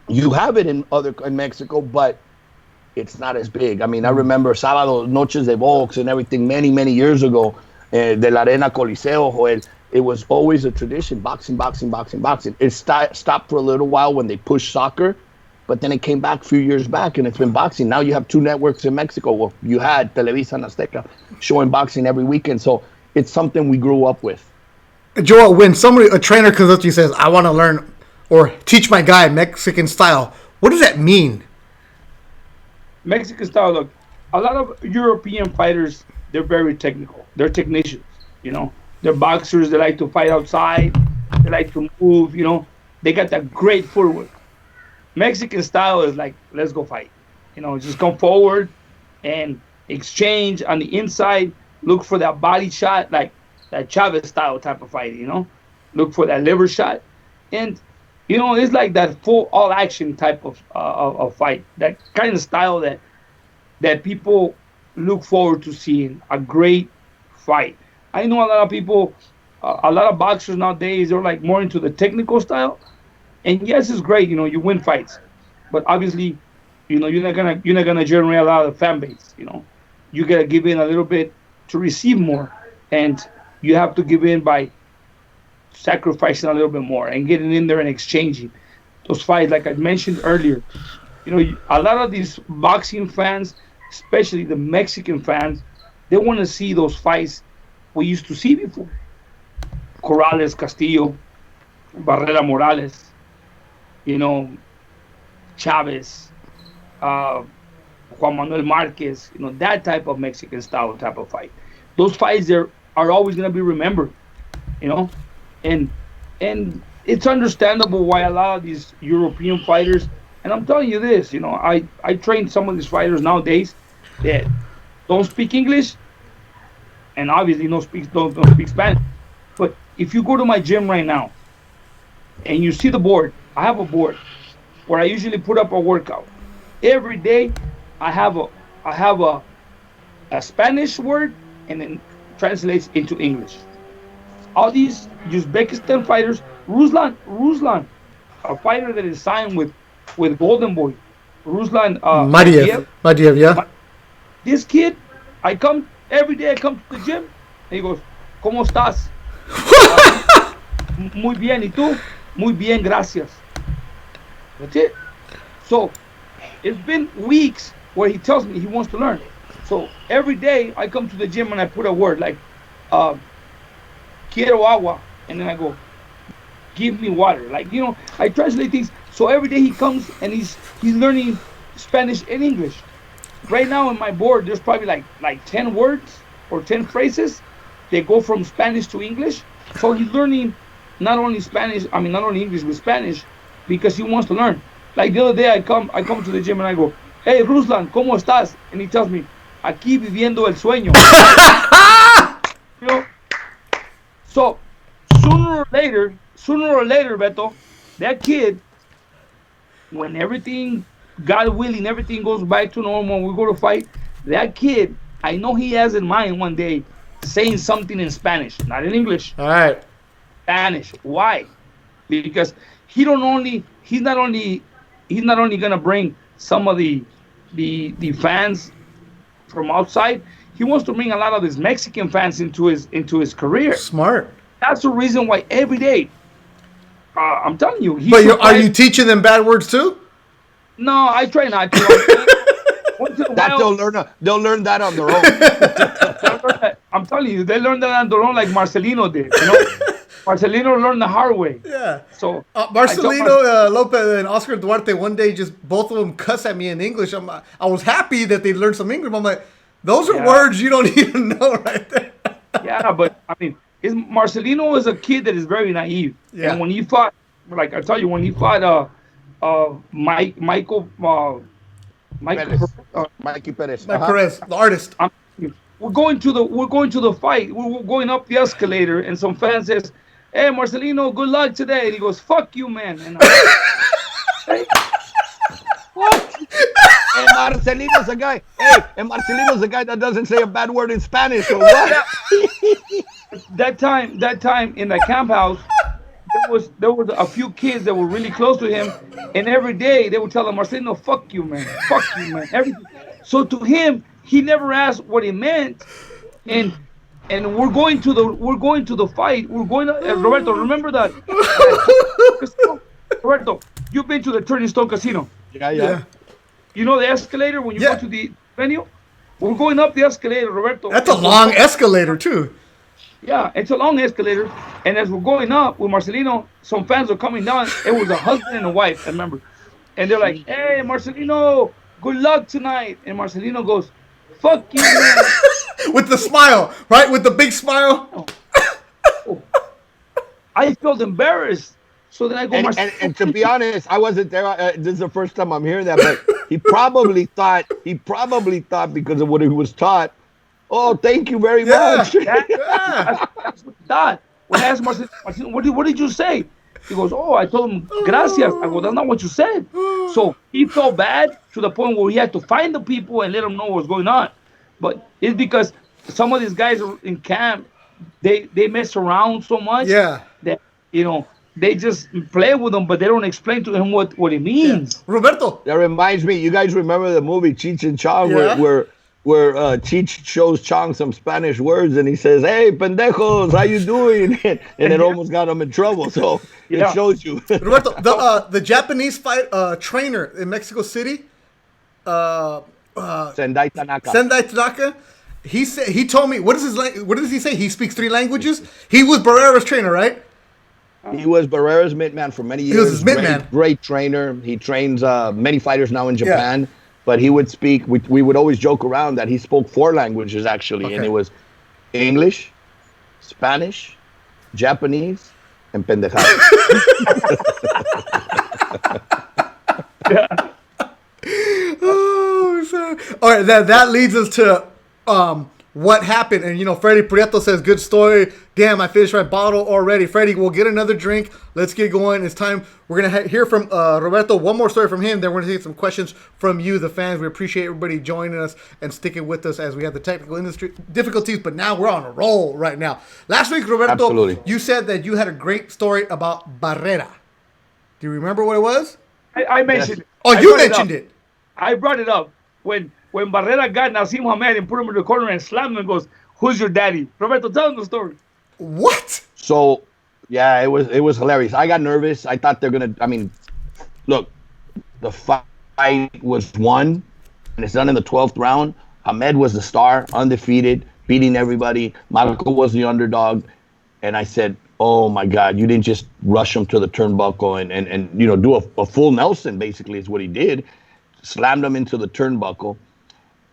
you have it in Mexico, but it's not as big. I mean, I remember Sábado Noches de Box and everything many, many years ago, de la Arena Coliseo, Joel. It was always a tradition, boxing. It stopped for a little while when they pushed soccer, but then it came back a few years back, and it's been boxing. Now you have two networks in Mexico. Well, you had Televisa and Azteca showing boxing every weekend, so it's something we grew up with. Joel, when a trainer comes up to you and says, I want to learn or teach my guy Mexican style, what does that mean? Mexican style, look, a lot of European fighters, they're very technical. They're technicians, They're boxers. They like to fight outside. They like to move, They got that great footwork. Mexican style is like, let's go fight. Just come forward and exchange on the inside. Look for that body shot, like that Chavez style type of fight, Look for that liver shot. And, it's like that full all action type of fight. That kind of style that people look forward to seeing. A great fight. I know a lot of people, a lot of boxers nowadays, they're like more into the technical style. And yes, it's great, you win fights. But obviously, you're not gonna generate a lot of fan base, You gotta give in a little bit to receive more. And you have to give in by sacrificing a little bit more and getting in there and exchanging those fights. Like I mentioned earlier, a lot of these boxing fans, especially the Mexican fans, they want to see those fights we used to see before. Corrales, Castillo, Barrera Morales, Chavez, Juan Manuel Marquez, that type of Mexican style type of fight. Those fights are always going to be remembered, and it's understandable why a lot of these European fighters, and I'm telling you this, I train some of these fighters nowadays that don't speak English, and obviously don't speak Spanish. But if you go to my gym right now and you see the board, I have a board where I usually put up a workout. Every day I have a Spanish word and then translates into English. All these Uzbekistan fighters, Ruslan, a fighter that is signed with Golden Boy, Ruslan Madiev, yeah. This kid, every day I come to the gym, and he goes, ¿Cómo estás? Muy bien, ¿y tú? Muy bien, gracias. That's it. So, it's been weeks where he tells me he wants to learn. So, every day I come to the gym and I put a word like, quiero agua, and then I go, give me water. Like, I translate things. So, every day he comes and he's learning Spanish and English. Right now in my board, there's probably like 10 words or 10 phrases that go from Spanish to English. So he's learning not only English, but Spanish, because he wants to learn. Like the other day, I come to the gym and I go, hey, Ruslan, ¿cómo estás? And he tells me, aquí viviendo el sueño. You know? So sooner or later, Beto, that kid, when everything, God willing, everything goes back to normal, we go to fight, that kid, I know he has in mind one day saying something in Spanish, not in English. All right. Spanish. Why? Because he's not only gonna bring some of the fans from outside. He wants to bring a lot of his Mexican fans into his career. Smart. That's the reason why every day, I'm telling you. But are you teaching them bad words too? No, I try not to. Once in a That while, they'll learn that on their own. I'm telling you, they learned that on their own, like Marcelino did. You know, Marcelino learned the hard way. Yeah. So Marcelino Lopez and Oscar Duarte one day just both of them cuss at me in English. I was happy that they learned some English. I'm like, those are words you don't even know right there. Yeah, but I mean, Marcelino is a kid that is very naive. Yeah. And when he fought, like I tell you, when he fought Michael Mikey Perez. Mike Perez, the artist. we're going to the fight. We're going up the escalator, and some fan says, "Hey, Marcelino, good luck today." And he goes, "Fuck you, man." And hey, What? And Marcelino's a guy. Hey, and Marcelino's a guy that doesn't say a bad word in Spanish or what? that time in the camp house, there was a few kids that were really close to him, and every day they would tell him, "Marcelino, fuck you, man, fuck you, man." Everything. So to him, he never asked what he meant, and we're going to the fight. We're going to Roberto. Remember that? Roberto, you've been to the Turning Stone Casino. Yeah. You know the escalator when you go to the venue? We're going up the escalator, Roberto. That's a long escalator, too. Yeah, it's a long escalator. And as we're going up with Marcelino, some fans are coming down. It was a husband and a wife, I remember. And they're like, "Hey, Marcelino, good luck tonight." And Marcelino goes, "Fuck you, man." With the smile, right? With the big smile. I felt embarrassed. So then I go, and to be honest, I wasn't there. This is the first time I'm hearing that, but he probably thought because of what he was taught. Oh, thank you very much. That's what he thought. When I asked Marcelino, what did you say? He goes, "Oh, I told him gracias." I go, "That's not what you said." So he felt bad to the point where he had to find the people and let them know what's going on. But it's because some of these guys in camp, they mess around so much that, they just play with him, but they don't explain to him what it means. Yeah. Roberto. That reminds me, you guys remember the movie Cheech and Chong where Cheech shows Chong some Spanish words and he says, "Hey, pendejos, how you doing?" And it almost got him in trouble. So it shows you. Roberto, the Japanese fight trainer in Mexico City, Sendai Tanaka. He told me, what does he say? He speaks 3 languages. He was Barrera's trainer, right? He was Barrera's mittman for many years. He was his mittman. Great trainer. He trains many fighters now in Japan. Yeah. But he would speak. We would always joke around that he spoke 4 languages actually, and it was English, Spanish, Japanese, and pendejada. Oh, sorry. All right, that leads us to what happened. And, Freddie Prieto says, "Good story. Damn, I finished my bottle already." Freddie, we'll get another drink. Let's get going. It's time. We're going to hear from Roberto. One more story from him. Then we're going to take some questions from you, the fans. We appreciate everybody joining us and sticking with us as we had the technical industry difficulties. But now we're on a roll right now. Last week, Roberto, you said that you had a great story about Barrera. Do you remember what it was? I mentioned it. Oh, you mentioned it. I brought it up when Barrera got Nasim Hamed and put him in the corner and slammed him and goes, "Who's your daddy?" Roberto, tell him the story. What? So, yeah, it was hilarious. I got nervous. I thought look, the fight was won, and it's done in the 12th round. Hamed was the star, undefeated, beating everybody. Marco was the underdog. And I said, "Oh, my God, you didn't just rush him to the turnbuckle and do a full Nelson," basically is what he did. Slammed him into the turnbuckle.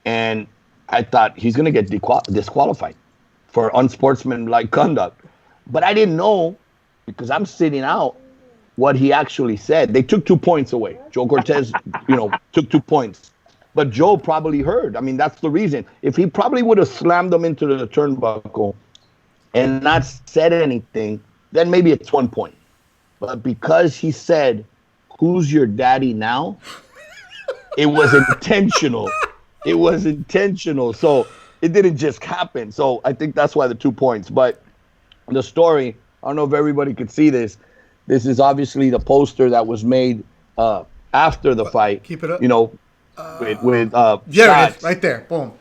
And I thought he's going to get disqualified for unsportsmanlike conduct. But I didn't know, because I'm sitting out, what he actually said. They took 2 points away. Joe Cortez, took 2 points. But Joe probably heard. I mean, that's the reason. If he probably would have slammed him into the turnbuckle and not said anything, then maybe it's 1 point. But because he said, "Who's your daddy now?" It was intentional. It was intentional. So it didn't just happen. So I think that's why the 2 points. But the story, I don't know if everybody could see this. This is obviously the poster that was made after the fight. Keep it up. You know, with there shots. it is, right there. Boom.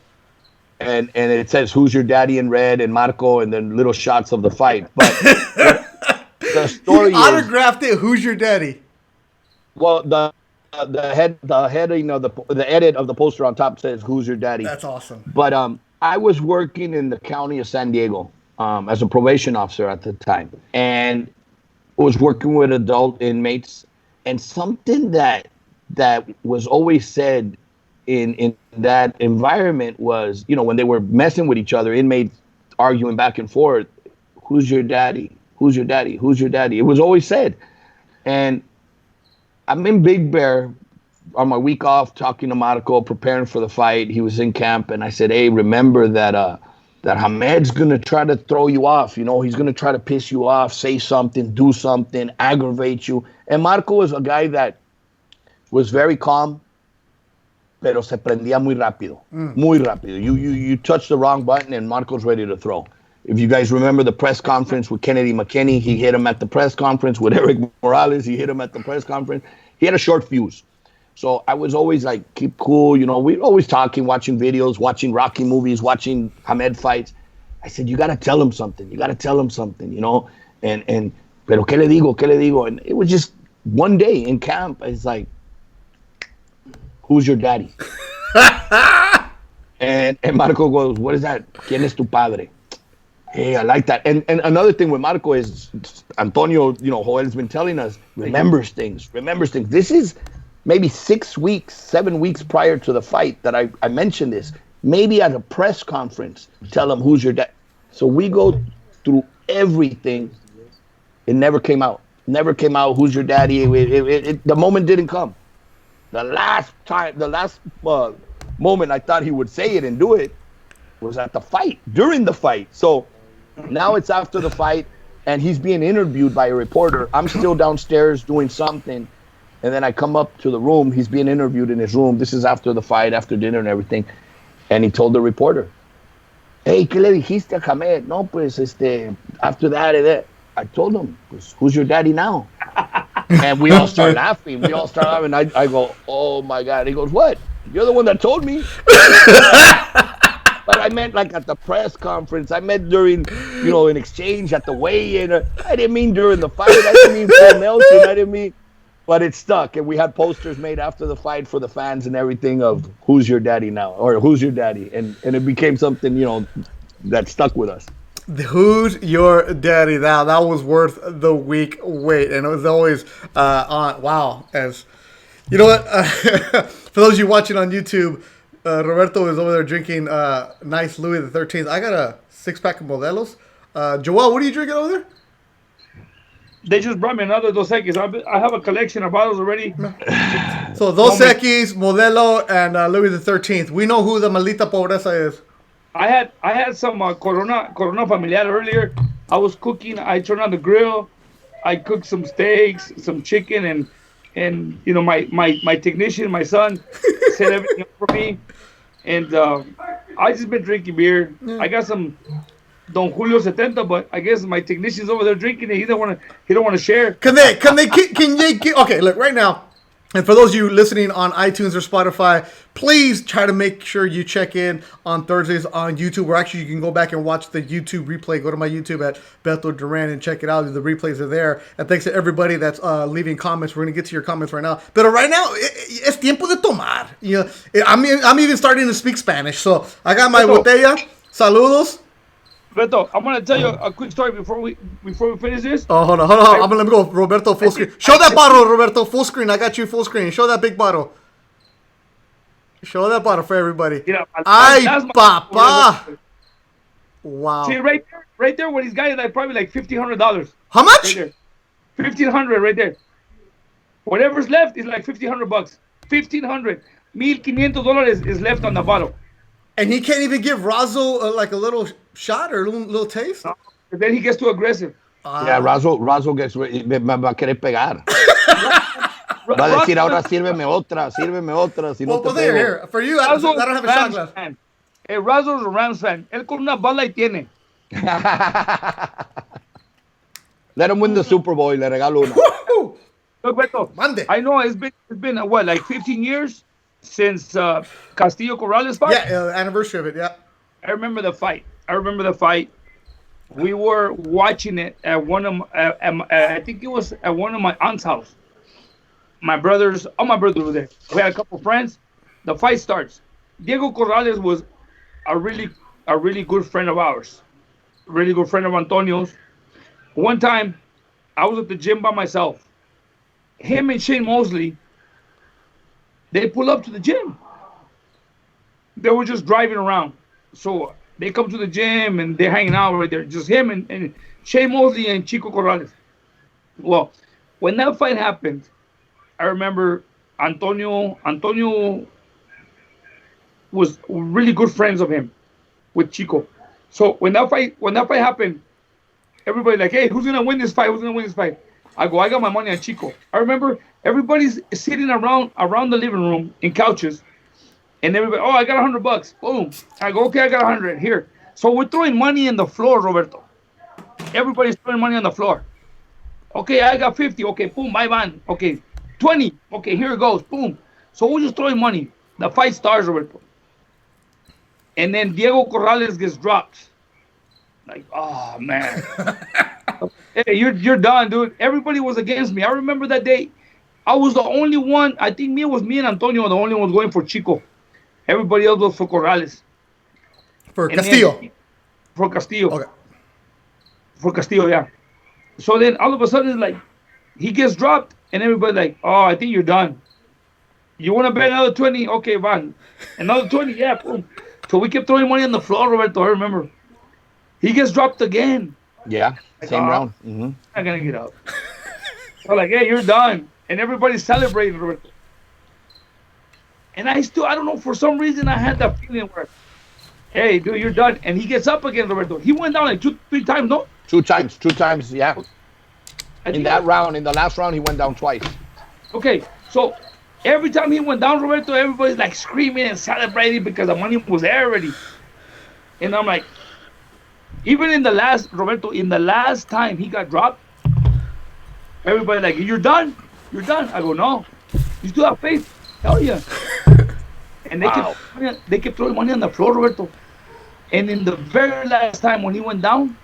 And it says, "Who's your daddy?" in red, and Marco, and then little shots of the fight. But the story he autographed it. "Who's your daddy?" Well, the heading of the edit of the poster on top says, "Who's your daddy?" That's awesome. But I was working in the county of San Diego as a probation officer at the time, and was working with adult inmates. And something that was always said in that environment was, you know, when they were messing with each other, inmates arguing back and forth, "Who's your daddy? Who's your daddy? Who's your daddy?" It was always said. And I'm in Big Bear on my week off talking to Marco, preparing for the fight. He was in camp, and I said, "Hey, remember that Hamed's going to try to throw you off. You know, he's going to try to piss you off, say something, do something, aggravate you." And Marco was a guy that was very calm, pero se prendía muy rápido. Muy rápido. You touch the wrong button, and Marco's ready to throw. If you guys remember the press conference with Kennedy McKinney, he hit him at the press conference. With Eric Morales, he hit him at the press conference. He had a short fuse. So I was always like, keep cool. You know, we're always talking, watching videos, watching Rocky movies, watching Hamed fights. I said, you got to tell him something. You got to tell him something, you know. Pero ¿qué le digo? ¿Qué le digo? And it was just one day in camp. It's like, "Who's your daddy?" and Marco goes, "What is that? ¿Quién es tu padre?" Hey, I like that. And another thing with Marco is Antonio, you know, Joel's been telling us, remembers things. This is maybe 6 weeks, 7 weeks prior to the fight that I mentioned this. Maybe at a press conference, tell him, "Who's your dad?" So we go through everything. It never came out. "Who's your daddy?" The moment didn't come. The last moment I thought he would say it and do it was at the fight, during the fight. So now it's after the fight, and he's being interviewed by a reporter. I'm still downstairs doing something, and then I come up to the room. He's being interviewed in his room. This is after the fight, after dinner and everything. And he told the reporter, "Hey, ¿qué le dijiste a Hamed?" "No, pues, after that, I told him, pues, "Who's your daddy now?" And we all start laughing. I go, "Oh, my God." He goes, "What? You're the one that told me." But I meant like at the press conference. I meant during, you know, an exchange at the weigh-in. I didn't mean during the fight. I didn't mean Paul Nelson. I didn't mean... But it stuck. And we had posters made after the fight for the fans and everything of "Who's your daddy now?" or "Who's your daddy?" And it became something, you know, that stuck with us. "Who's your daddy now?" That was worth the week wait. And it was always on. Wow. As you know what? For those of you watching on YouTube, Roberto is over there drinking nice Louis the 13th. I got a 6-pack of Modelos. Joel, what are you drinking over there? They just brought me another Dos Equis. I have a collection of bottles already. So Dos Equis, Modelo, and Louis the 13th. We know who the maldita pobreza is. I had some Corona Familiar earlier. I was cooking. I turned on the grill. I cooked some steaks, some chicken, and you know, my technician, my son, set everything up for me. And I just been drinking beer. I got some Don Julio 70, but I guess my technician's over there drinking it. He don't want to share. Can they okay, look, right now, and for those of you listening on iTunes or Spotify, please try to make sure you check in on Thursdays on YouTube, where actually you can go back and watch the YouTube replay. Go to my YouTube at Beto Duran and check it out. The replays are there. And thanks to everybody that's leaving comments. We're going to get to your comments right now. But right now, es tiempo de tomar. You know, I'm even starting to speak Spanish. So I got my botella. Saludos. Beto, I'm gonna tell you a quick story before we finish this. Oh, hold on. I'm gonna let me go, Roberto, full screen. Show that bottle, Roberto, full screen. I got you full screen. Show that big bottle. Show that bottle for everybody. Yeah, ay, papa. Wow. See right there, what he's got is like probably like $1,500. How much? Right $1,500 right there. Whatever's left is like $1,500. $1,500. $1,500 is left on the bottle. And he can't even give Razo like a little shot or a little taste. No. And then he gets too aggressive. Yeah, Razo gets me va a querer pegar. Va a decir ahora sírveme otra, si no te pego. Here. For you, I don't have a shot glass. Razo's a Rams fan. Él con una bala y tiene. Let him win the Super Bowl, le regalo una. Look, Beto, I know it's been what, like 15 years since Castillo Corrales fight? Yeah, anniversary of it, yeah. I remember the fight. We were watching it at I think it was at one of my aunt's house. My brothers were there. We had a couple friends. The fight starts. Diego Corrales was a really good friend of ours. A really good friend of Antonio's. One time, I was at the gym by myself. Him and Shane Mosley, they pull up to the gym. They were just driving around. So they come to the gym and they're hanging out right there. Just him and Shane Mosley and Chico Corrales. Well, when that fight happened, I remember Antonio was really good friends of him with Chico. So when that fight happened, everybody like, hey, who's gonna win this fight? I go, I got my money on Chico. I remember everybody's sitting around the living room in couches, and everybody, oh, I got $100. Boom. I go, okay, I got 100 here. So we're throwing money in the floor, Roberto. Everybody's throwing money on the floor. Okay, I got 50. Okay, boom, my man. Okay, 20. Okay, here it goes. Boom. So we're just throwing money. The fight starts, Roberto. And then Diego Corrales gets dropped. Like, oh man. Hey, you're done, dude. Everybody was against me. I remember that day. I was the only one. I think me and Antonio were the only ones going for Chico. Everybody else was for Corrales. For Castillo. For Castillo. Okay. For Castillo, yeah. So then all of a sudden, like, he gets dropped, and everybody like, oh, I think you're done. You want to bet another 20? Okay, man. Another 20? Yeah, boom. So we kept throwing money on the floor, Roberto. I remember. He gets dropped again. Yeah, like, same round. I'm not going to get up. So like, hey, you're done. And everybody's celebrating, Roberto. And I don't know, for some reason I had that feeling where, hey, dude, you're done. And he gets up again, Roberto. He went down like 2-3 times, no? Two times, yeah. In that round, in the last round, he went down twice. Okay, so every time he went down, Roberto, everybody's like screaming and celebrating because the money was there already. And I'm like, even in the last time he got dropped, everybody like, you're done? You're done? I go, no. You still have faith? Hell yeah. And they kept throwing money on the floor, Roberto. And in the very last time when he went down,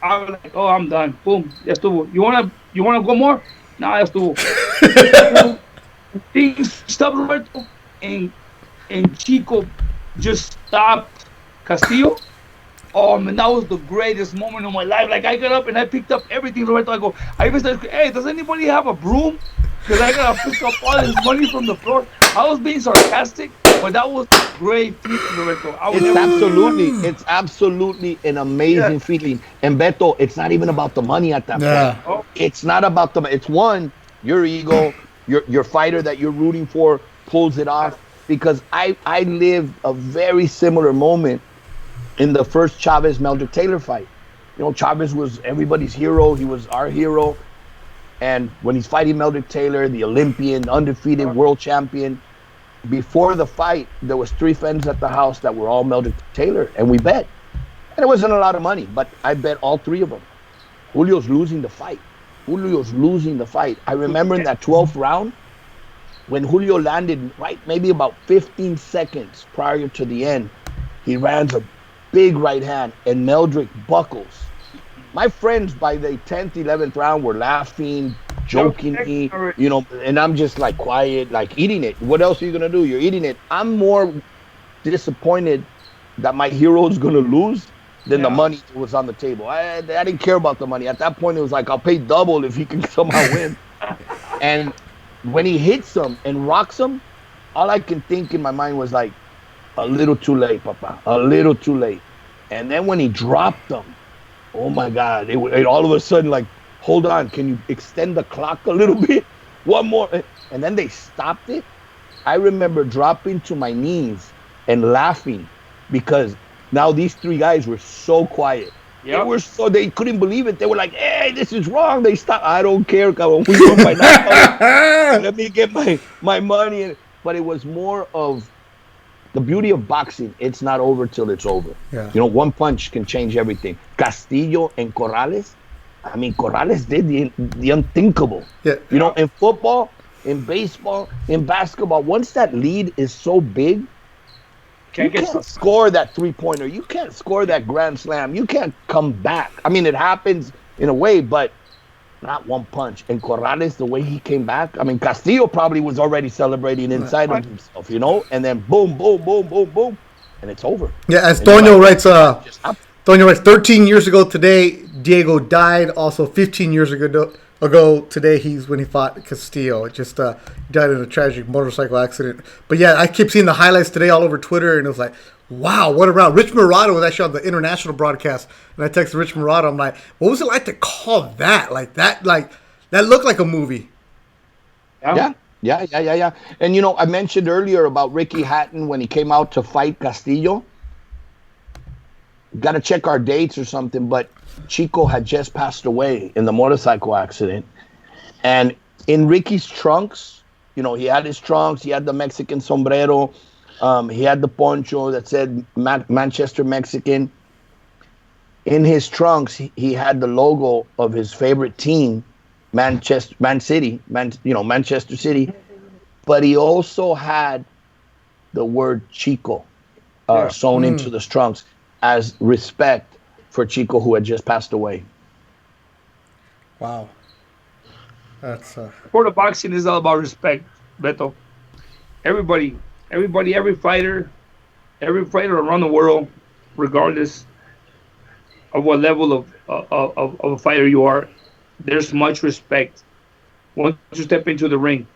I was like, oh, I'm done. Boom. Ya estuvo. You wanna go more? Nah, ya estuvo. Things stopped, Roberto. And Chico just stopped Castillo. Oh man, that was the greatest moment of my life. Like, I got up and I picked up everything, Roberto. I even said, hey, does anybody have a broom? Because I gotta pick up all this money from the floor. I was being sarcastic, but that was a great feeling, Roberto. It's absolutely an amazing feeling. And Beto, it's not even about the money at that point. Oh. It's not about it's one, your ego, your fighter that you're rooting for pulls it off. Because I lived a very similar moment in the first Chavez-Meldrick Taylor fight. You know, Chavez was everybody's hero. He was our hero. And when he's fighting Meldrick Taylor, the Olympian, undefeated world champion, before the fight, there was 3 friends at the house that were all Meldrick Taylor, and we bet. And it wasn't a lot of money, but I bet all 3 of them. Julio's losing the fight. I remember in that 12th round, when Julio landed maybe about 15 seconds prior to the end, he lands a big right hand, and Meldrick buckles. My friends by the 10th, 11th round were laughing, joking me, you know, and I'm just like quiet, like eating it. What else are you going to do? You're eating it. I'm more disappointed that my hero is going to lose than the money that was on the table. I didn't care about the money. At that point, it was like, I'll pay double if he can somehow win. And when he hits him and rocks him, all I can think in my mind was like, a little too late, Papa, a little too late. And then when he dropped him, oh my God, it all of a sudden like, hold on, can you extend the clock a little bit? One more. And then they stopped it. I remember dropping to my knees and laughing because now these three guys were so quiet. They couldn't believe it. They were like, "Hey, this is wrong." They stopped. I don't care, cabrón. We won by knockout. Let me get my money. But it was more of the beauty of boxing. It's not over till it's over. Yeah. You know, one punch can change everything. Castillo and Corrales. I mean, Corrales did the unthinkable. Yeah. You know, in football, in baseball, in basketball, once that lead is so big, you can't score that three-pointer. You can't score that grand slam. You can't come back. I mean, it happens in a way, but not one punch. And Corrales, the way he came back, I mean, Castillo probably was already celebrating inside of himself, you know? And then boom, boom, boom, boom, boom, and it's over. Yeah, as Toño writes, Toño writes, 13 years ago today, Diego died. Also, 15 years ago today, when he fought Castillo. Just died in a tragic motorcycle accident. But yeah, I keep seeing the highlights today all over Twitter, and it was like, wow, what a round. Rich Murata was actually on the international broadcast, and I texted Rich Murata. I'm like, what was it like to call that? That looked like a movie. Yeah. And, you know, I mentioned earlier about Ricky Hatton when he came out to fight Castillo. Got to check our dates or something, but Chico had just passed away in the motorcycle accident. And in Ricky's trunks, you know, he had his trunks, he had the Mexican sombrero, he had the poncho that said Manchester Mexican. In his trunks, he had the logo of his favorite team, Manchester City. But he also had the word Chico sewn into the trunks as respect for Chico, who had just passed away. Wow. That's sport of boxing is all about respect, Beto. Everybody, every fighter around the world, regardless of what level of a fighter you are, there's much respect once you step into the ring.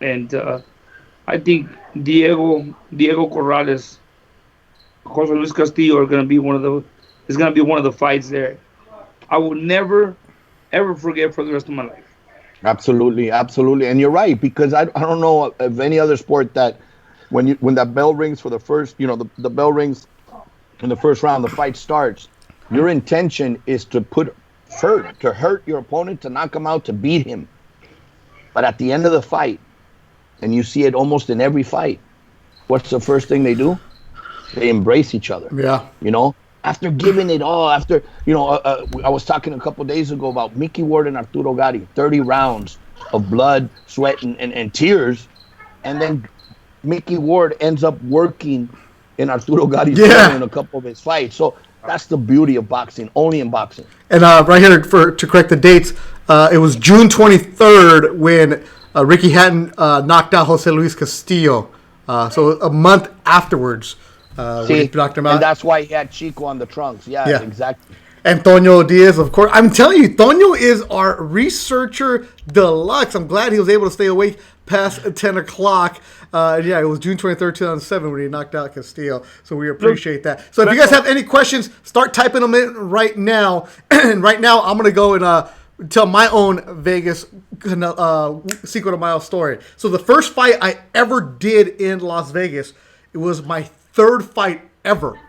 And I think Diego Corrales, Jose Luis Castillo is going to be one of the fights there I will never ever forget for the rest of my life. Absolutely, and you're right, because I don't know of any other sport that when that bell rings for the first, you know, the bell rings in the first round, the fight starts. Your intention is to hurt your opponent, to knock him out, to beat him. But at the end of the fight, and you see it almost in every fight, what's the first thing they do? They embrace each other. Yeah. You know, after giving it all, I was talking a couple days ago about Mickey Ward and Arturo Gatti, 30 rounds of blood, sweat, and tears. And then Mickey Ward ends up working in Arturo Gatti's corner in a couple of his fights. So that's the beauty of boxing, only in boxing. And right here, to correct the dates, it was June 23rd when Ricky Hatton knocked out Jose Luis Castillo. So a month afterwards. When he knocked him out. And that's why he had Chico on the trunks. Yeah, exactly. And Toño Diaz, of course. I'm telling you, Toño is our researcher deluxe. I'm glad he was able to stay awake past 10 o'clock. It was June 23rd, 2007 when he knocked out Castillo. So we appreciate that. So if you guys have any questions, start typing them in right now. And right now, I'm going to go and tell my own Vegas Cinco de Mayo story. So the first fight I ever did in Las Vegas, it was my third fight ever.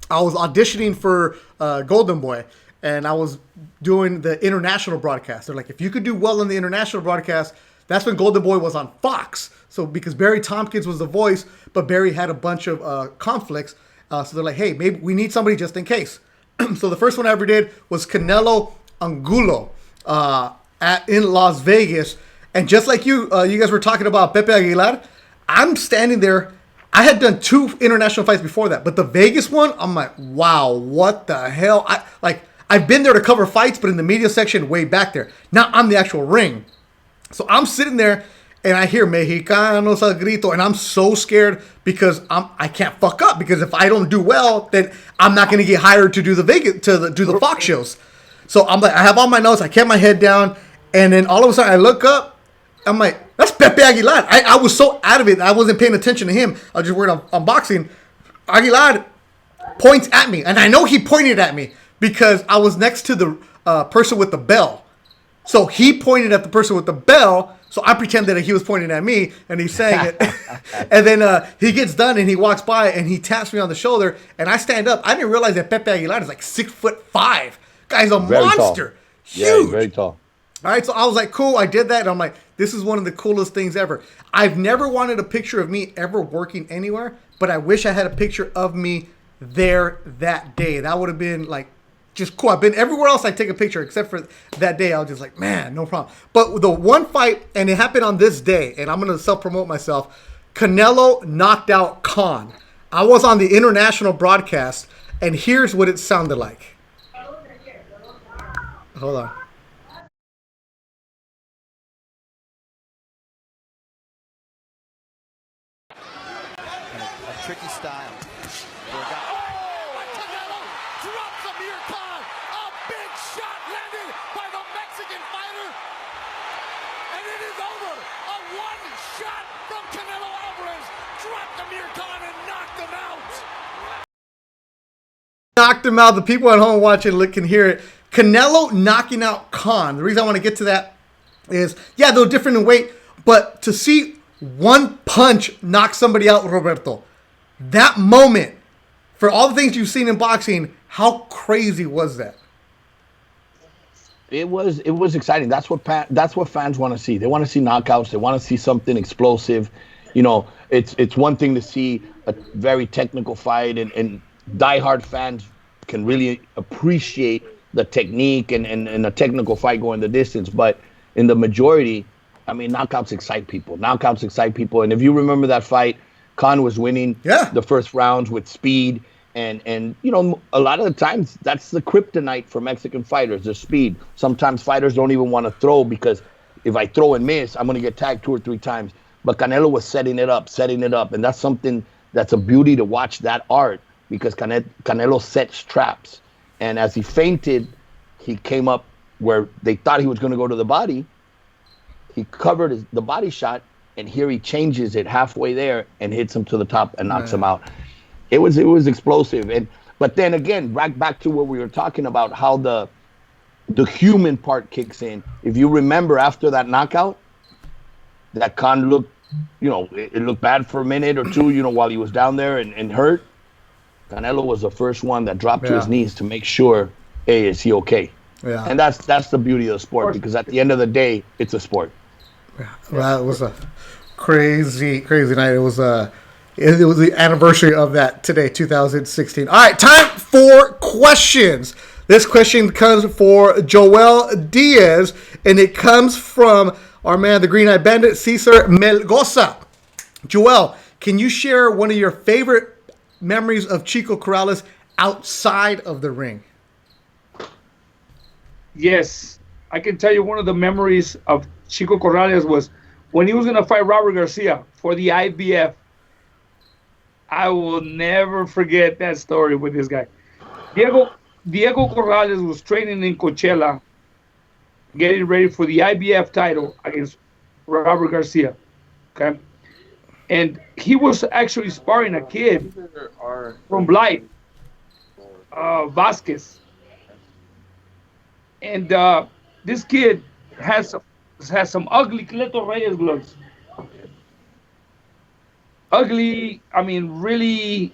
I was auditioning for Golden Boy, and I was doing the international broadcast. They're like, if you could do well in the international broadcast, that's when Golden Boy was on Fox. So because Barry Tompkins was the voice, but Barry had a bunch of conflicts. So they're like, hey, maybe we need somebody just in case. So the first one I ever did was Canelo Angulo in Las Vegas. And just like you guys were talking about Pepe Aguilar, I'm standing there. I had done 2 international fights before that, but the Vegas one, I'm like, wow, what the hell? I've been there to cover fights, but in the media section way back there. Now I'm the actual ring. So I'm sitting there and I hear Mexicanos al grito, and I'm so scared because I can't fuck up, because if I don't do well, then I'm not going to get hired to do the Fox shows. So I'm like, I have all my notes, I kept my head down, and then all of a sudden I look up, I'm like, that's Pepe Aguilar. I was so out of it, I wasn't paying attention to him. I was just worried on boxing. Aguilar points at me, and I know he pointed at me because I was next to the person with the bell. So he pointed at the person with the bell. So I pretended that he was pointing at me, and he's saying it. And then he gets done, and he walks by, and he taps me on the shoulder, and I stand up. I didn't realize that Pepe Aguilar is like 6'5". Guy's a Very monster. Tall. Huge. Yeah, he's very tall. All right, so I was like, cool, I did that. And I'm like, this is one of the coolest things ever. I've never wanted a picture of me ever working anywhere, but I wish I had a picture of me there that day. That would have been like just cool. I've been everywhere else I take a picture except for that day. I was just like, man, no problem. But the one fight, and it happened on this day, and I'm going to self-promote myself, Canelo knocked out Khan. I was on the international broadcast, and here's what it sounded like. Hold on. Tricky style. Oh, and Canelo drops Amir Khan. A big shot landed by the Mexican fighter. And it is over. A one shot from Canelo Alvarez dropped Amir Khan and knocked him out. Knocked him out. The people at home watching can hear it. Canelo knocking out Khan. The reason I want to get to that is, yeah, they're different in weight, but to see one punch knock somebody out, Roberto, that moment, for all the things you've seen in boxing, how crazy was that? It was exciting. That's what fans want to see. They want to see knockouts. They want to see something explosive. You know, it's one thing to see a very technical fight, and diehard fans can really appreciate the technique and a technical fight going the distance. But in the majority, I mean, knockouts excite people. And if you remember that fight, Khan was winning the first rounds with speed. And you know, a lot of the times, that's the kryptonite for Mexican fighters, the speed. Sometimes fighters don't even want to throw because if I throw and miss, I'm going to get tagged 2 or 3 times. But Canelo was setting it up. And that's something that's a beauty to watch, that art, because Canelo sets traps. And as he feinted, he came up where they thought he was going to go to the body. He covered the body shot, and here he changes it halfway there and hits him to the top and knocks him out. It was explosive. But then again, back to what we were talking about, how the human part kicks in. If you remember, after that knockout, that Khan looked, you know, it looked bad for a minute or two, you know, while he was down there and hurt. Canelo was the first one that dropped to his knees to make sure, hey, is he okay? Yeah. And that's the beauty of the sport, because at the end of the day, it's a sport. Yeah. Well, it was a crazy night. It was the anniversary of that today, 2016. All right, time for questions. This question comes for Joel Diaz, and it comes from our man, the Green Eye Bandit, Cesar Melgoza. Joel, can you share one of your favorite memories of Chico Corrales outside of the ring? Yes, I can tell you one of the memories of Chico Corrales was when he was going to fight Robert Garcia for the IBF. I will never forget that story with this guy. Diego Corrales was training in Coachella, getting ready for the IBF title against Robert Garcia. Okay, and he was actually sparring a kid from Blythe, Vasquez. And this kid has some ugly Cleto Reyes gloves. Ugly, I mean, really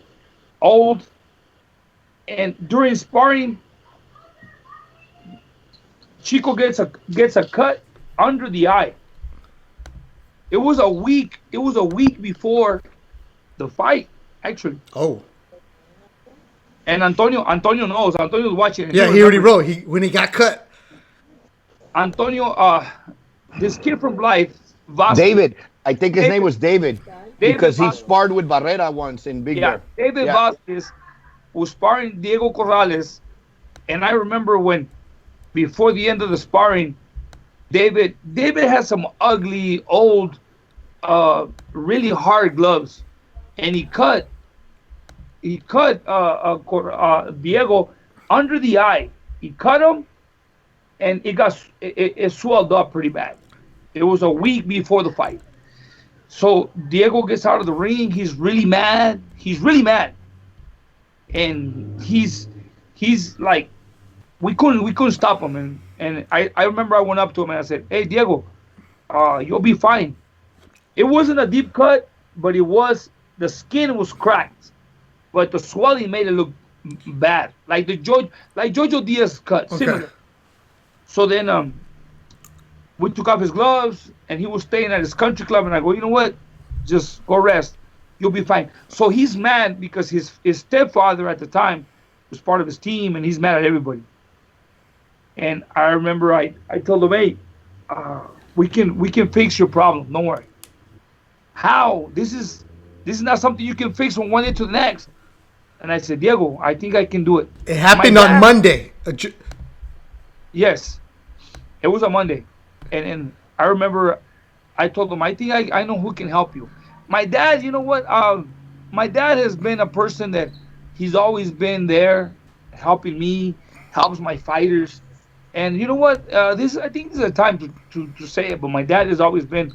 old. And during sparring, Chico gets a cut under the eye. It was a week before the fight, actually. Oh. And Antonio knows. Antonio's watching it. Yeah, he already wrote when he got cut. Antonio, this kid from Blythe, Vasquez. David. I think his name was David. Because he sparred with Barrera once in Big Bear. David Vasquez was sparring Diego Corrales. And I remember when, before the end of the sparring, David has some ugly, old, really hard gloves. And he cut Diego under the eye. He cut him, and it swelled up pretty bad. It was a week before the fight. So Diego gets out of the ring. He's really mad. And he's like, we couldn't stop him. And I remember I went up to him and I said, "Hey, Diego, you'll be fine." It wasn't a deep cut, but the skin was cracked, but the swelling made it look bad, like Joel Diaz cut, Okay. similar. So then we took off his gloves, and he was staying at his country club, and I go, "You know what? Just go rest. You'll be fine." So he's mad because his stepfather at the time was part of his team, and he's mad at everybody. And I remember I told him, "Hey, we can fix your problem. Don't worry." How? This is not something you can fix from one day to the next. And I said, "Diego, I think I can do it." It happened My on dad- Monday. Yes, it was a Monday, and I remember I told him, "I think I know who can help you." My dad, you know what? My dad has been a person that he's always been there, helping me, helps my fighters, and you know what? I think this is a time to say it, but my dad has always been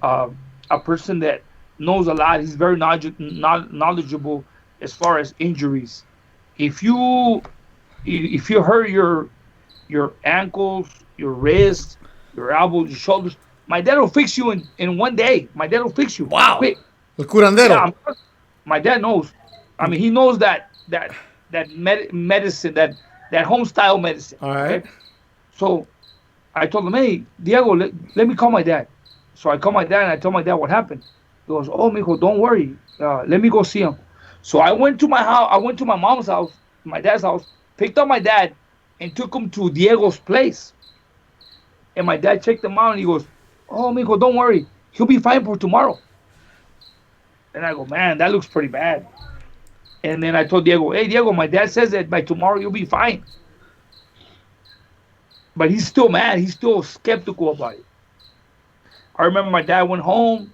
a person that knows a lot. He's very knowledgeable as far as injuries. If you hurt your ankles, your wrists, your elbows, your shoulders, my dad will fix you in one day. My dad will fix you. Wow. Quick. El curandero. Yeah, my dad knows. I mean, he knows that medicine, that home style medicine. All right. Okay? So I told him, "Hey, Diego, let me call my dad." So I called my dad and I told my dad what happened. He goes, "Oh, mijo, don't worry. Let me go see him." So I went to my house. I went to my mom's house, my dad's house, picked up my dad, and took him to Diego's place. And my dad checked him out and he goes, "Oh, mijo, don't worry. He'll be fine for tomorrow." And I go, "Man, that looks pretty bad." And then I told Diego, "Hey, Diego, my dad says that by tomorrow you'll be fine." But he's still mad. He's still skeptical about it. I remember my dad went home.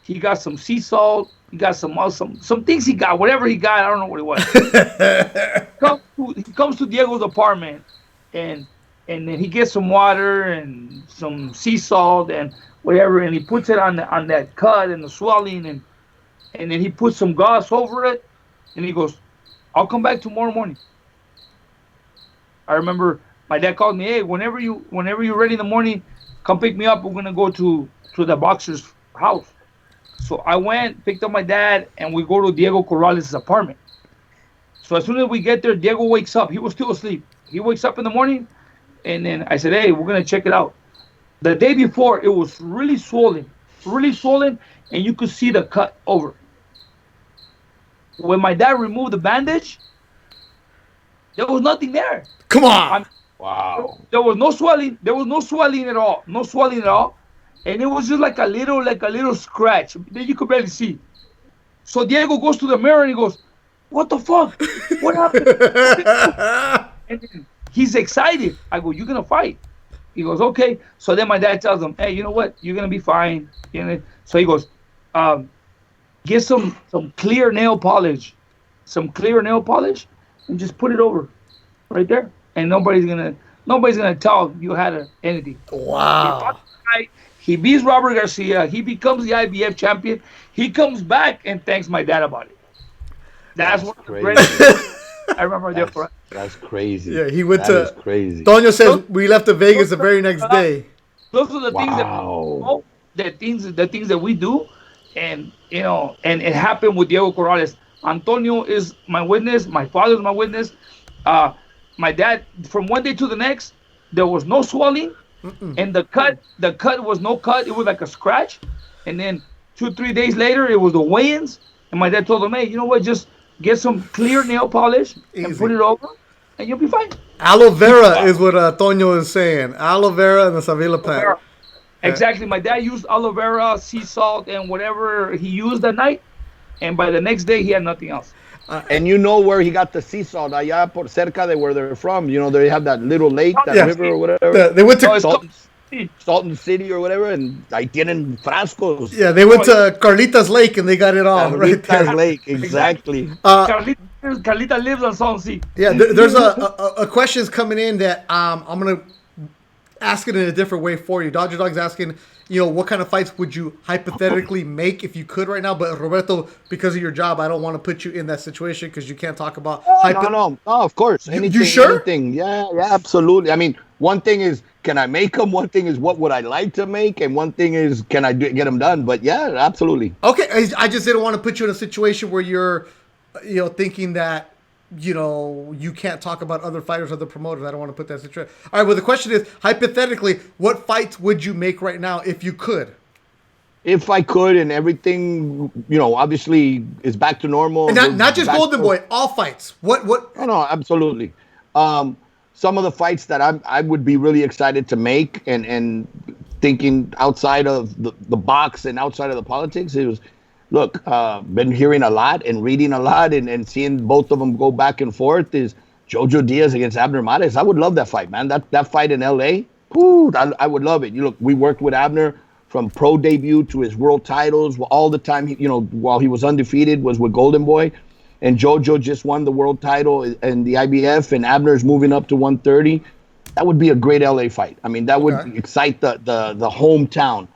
He got some sea salt. He got some things he got. Whatever he got, I don't know what it was. He comes to Diego's apartment, and then he gets some water and some sea salt and whatever, and he puts it on that cut and the swelling, and then he puts some gauze over it, and he goes, "I'll come back tomorrow morning." I remember my dad called me, "Hey, whenever you're ready in the morning, come pick me up. We're gonna go to the boxer's house." So I went, picked up my dad, and we go to Diego Corrales' apartment. So as soon as we get there, Diego wakes up. He was still asleep. He wakes up in the morning, and then I said, "Hey, we're gonna check it out." The day before, it was really swollen, and you could see the cut over. When my dad removed the bandage, there was nothing there. Come on. Wow. There was no swelling. There was no swelling at all. No swelling at all. And it was just like a little scratch that you could barely see. So Diego goes to the mirror and he goes, "What the fuck? What happened?" And then he's excited. I go, "You're gonna fight." He goes, "Okay." So then my dad tells him, "Hey, you know what? You're gonna be fine." So he goes, "Get some clear nail polish, and just put it over right there, and nobody's gonna tell you had anything." Wow. He beats Robert Garcia. He becomes the IBF champion. He comes back and thanks my dad about it. That's what crazy. I remember there for. That's crazy. Yeah, he went That is to. crazy. Toño says we left to Vegas the very next day. Those are the things that Wow. the things that we do, and and it happened with Diego Corrales. Antonio is my witness. My father is my witness. My dad, from one day to the next, there was no swelling, and the cut was no cut. It was like a scratch, and then 2-3 days later, it was the weigh-ins, and my dad told him, "Hey, you know what? Just get some clear nail polish and Easy. put it over, and you'll be fine." Aloe vera is what Toño is saying. Aloe vera and the Savila plant. Exactly. My dad used aloe vera, sea salt, and whatever he used that night, and by the next day, he had nothing else. And you know where he got the sea salt, allá por cerca de where they're from. You know, they have that little lake, that Yeah. river or whatever. They went to. Oh, it's called- Salton City or whatever, and ahí tienen frascos. Yeah, they went to Carlita's Lake and they got it all right Carlita's there. Lake, exactly. Carlita lives on Salton Sea. Yeah, there's a questions coming in that I'm gonna ask it in a different way for you. Dodger Dog's asking, what kind of fights would you hypothetically make if you could right now? But Roberto, because of your job, I don't want to put you in that situation because you can't talk about No, of course. You sure? Anything. Yeah, absolutely. I mean, one thing is, can I make them? One thing is, what would I like to make? And one thing is, can I get them done? But yeah, absolutely. Okay, I just didn't want to put you in a situation where you're, thinking that, you can't talk about other fighters, other promoters. I don't want to put that situation. All right, well, the question is, hypothetically, what fights would you make right now if you could? If I could, and everything, obviously is back to normal. And not just Golden Boy, all fights. What? No, absolutely. Some of the fights that I would be really excited to make and thinking outside of the box and outside of the politics, it was, look, been hearing a lot and reading a lot and seeing both of them go back and forth is Joel Diaz against Abner Mares. I would love that fight, man. That fight in L.A., I would love it. Look, we worked with Abner from pro debut to his world titles. All the time, while he was undefeated, was with Golden Boy. And Jojo just won the world title in the IBF, and Abner's moving up to 130. That would be a great LA fight. I mean, that would excite the hometown.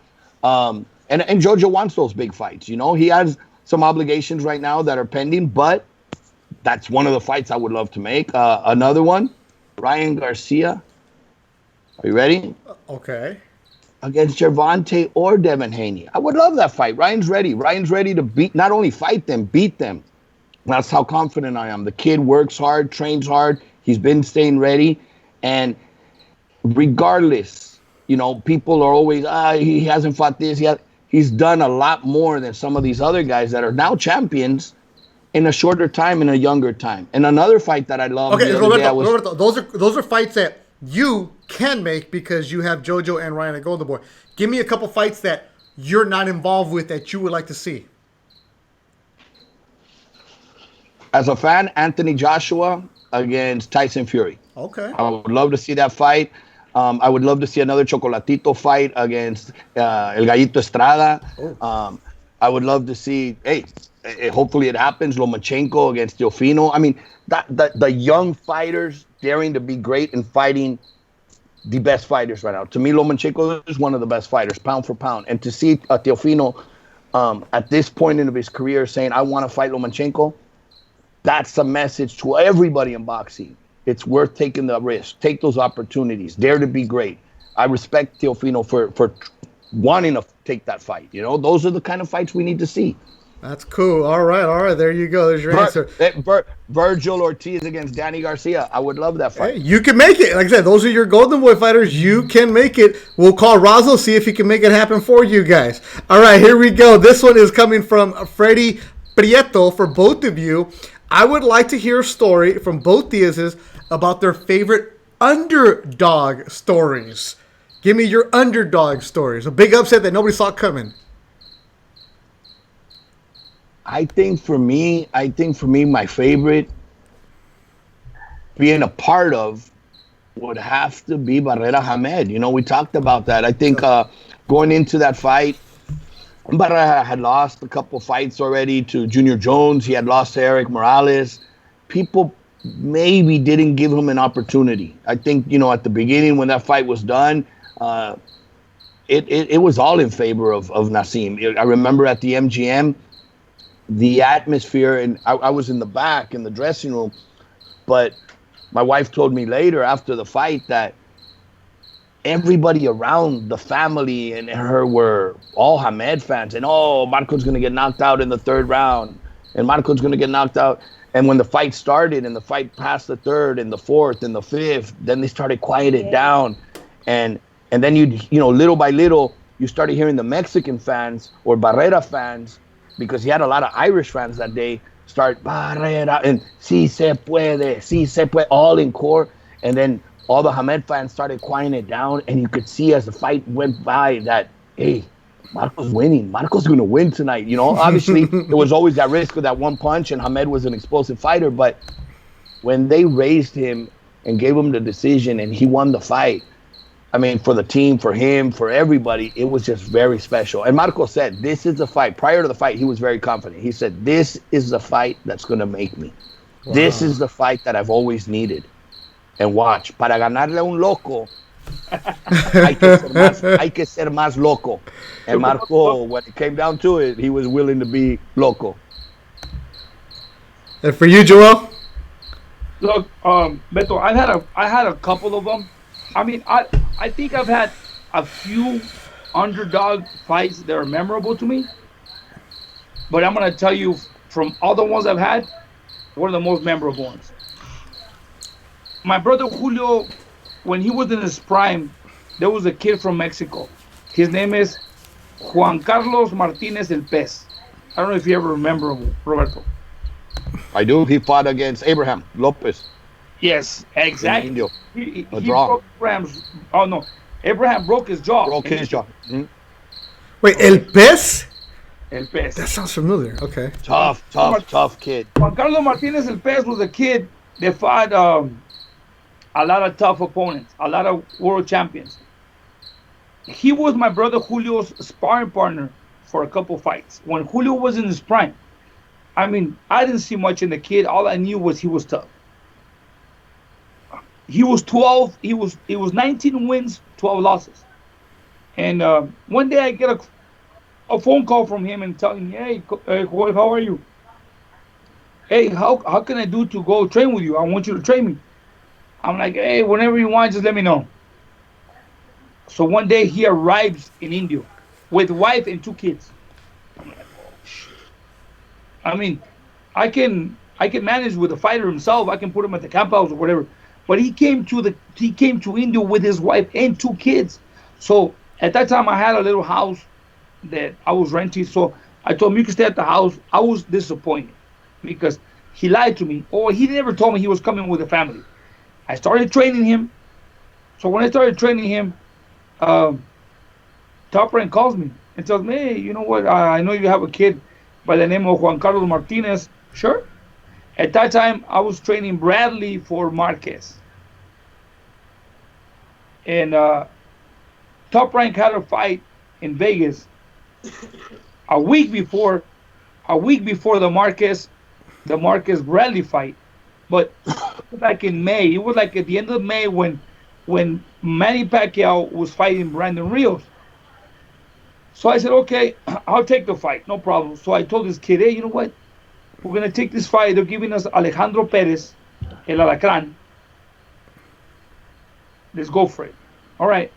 And Jojo wants those big fights. He has some obligations right now that are pending, but that's one of the fights I would love to make. Another one, Ryan Garcia. Are you ready? Okay. Against Gervonta or Devin Haney. I would love that fight. Ryan's ready. Ryan's ready to not only fight them, beat them. That's how confident I am. The kid works hard, trains hard. He's been staying ready. And regardless, people are always, he hasn't fought this yet. He's done a lot more than some of these other guys that are now champions in a shorter time, in a younger time. And another fight that I love. Okay, Roberto, those are fights that you can make because you have Jojo and Ryan at Golden Boy. Give me a couple fights that you're not involved with that you would like to see. As a fan, Anthony Joshua against Tyson Fury. Okay. I would love to see that fight. I would love to see another Chocolatito fight against El Gallito Estrada. I would love to see, hopefully it happens, Lomachenko against Teofimo. I mean, the young fighters daring to be great and fighting the best fighters right now. To me, Lomachenko is one of the best fighters, pound for pound. And to see Teofimo at this point in his career saying, I want to fight Lomachenko, that's a message to everybody in boxing. It's worth taking the risk. Take those opportunities. Dare to be great. I respect Teofimo for wanting to take that fight. Those are the kind of fights we need to see. That's cool. All right. There you go. There's your answer. Virgil Ortiz against Danny Garcia. I would love that fight. Hey, you can make it. Like I said, those are your Golden Boy fighters. You can make it. We'll call Razo, see if he can make it happen for you guys. All right, here we go. This one is coming from Freddie Prieto for both of you. I would like to hear a story from both Diaz's about their favorite underdog stories. Give me your underdog stories. A big upset that nobody saw coming. I think for me, my favorite being a part of would have to be Barrera Hamed. We talked about that. I think going into that fight, Barrera had lost a couple fights already to Junior Jones. He had lost to Eric Morales. People maybe didn't give him an opportunity. I think, at the beginning when that fight was done, it was all in favor of Naseem. I remember at the MGM, the atmosphere, and I was in the back in the dressing room, but my wife told me later after the fight that everybody around the family and her were all Hamed fans, and Marco's going to get knocked out in the third round, and Marco's going to get knocked out. And when the fight started and the fight passed the third and the fourth and the fifth, then they started quieted down. And then little by little, you started hearing the Mexican fans or Barrera fans, because he had a lot of Irish fans that day, start Barrera and si se puede, all in core. And then all the Hamed fans started quieting it down, and you could see as the fight went by that, hey, Marco's winning. Marco's going to win tonight. Obviously, there was always that risk of that one punch, and Hamed was an explosive fighter. But when they raised him and gave him the decision and he won the fight, I mean, for the team, for him, for everybody, it was just very special. And Marco said, this is the fight. Prior to the fight, he was very confident. He said, this is the fight that's going to make me. Wow. This is the fight that I've always needed. And watch, para ganarle a un loco, hay que ser más loco. And Marco, when it came down to it, he was willing to be loco. And for you, Joel? Look, Beto, I had a couple of them. I mean, I think I've had a few underdog fights that are memorable to me. But I'm gonna tell you, from all the ones I've had, one of the most memorable ones. My brother Julio, when he was in his prime, there was a kid from Mexico. His name is Juan Carlos Martinez El Pez. I don't know if you ever remember him, Roberto. I do. He fought against Abraham Lopez. Yes, exactly. Indio. He draw. broke Abraham's. Oh no, Abraham broke his jaw. Broke his jaw. Wait, El Pez? El Pez. That sounds familiar. Okay. Tough kid. Juan Carlos Martinez El Pez was a kid that fought a lot of tough opponents, a lot of world champions. He was my brother Julio's sparring partner for a couple fights. When Julio was in his prime, I mean, I didn't see much in the kid. All I knew was he was tough. He was 12. He was 19 wins, 12 losses. And one day I get a phone call from him and telling me, "Hey, Joel, how are you? Hey, how can I do to go train with you? I want you to train me." I'm like, "Hey, whenever you want, just let me know." So one day he arrives in India with wife and 2 kids. I'm like, oh shit. I mean, I can manage with the fighter himself. I can put him at the camp house or whatever. But he came to India with his wife and 2 kids. So at that time I had a little house that I was renting. So I told him, "You can stay at the house." I was disappointed because he lied to me, or he never told me he was coming with a family. I started training him. So when I started training him, Top Rank calls me and tells me, "Hey, you know what? I know you have a kid by the name of Juan Carlos Martinez." Sure. At that time, I was training Bradley for Marquez. And Top Rank had a fight in Vegas a week before the Marquez Bradley fight. But back in May, it was like at the end of May when Manny Pacquiao was fighting Brandon Rios. So I said, "Okay, I'll take the fight, no problem." So I told this kid, "Hey, you know what? We're gonna take this fight. They're giving us Alejandro Perez, El Alacran. Let's go for it." All right.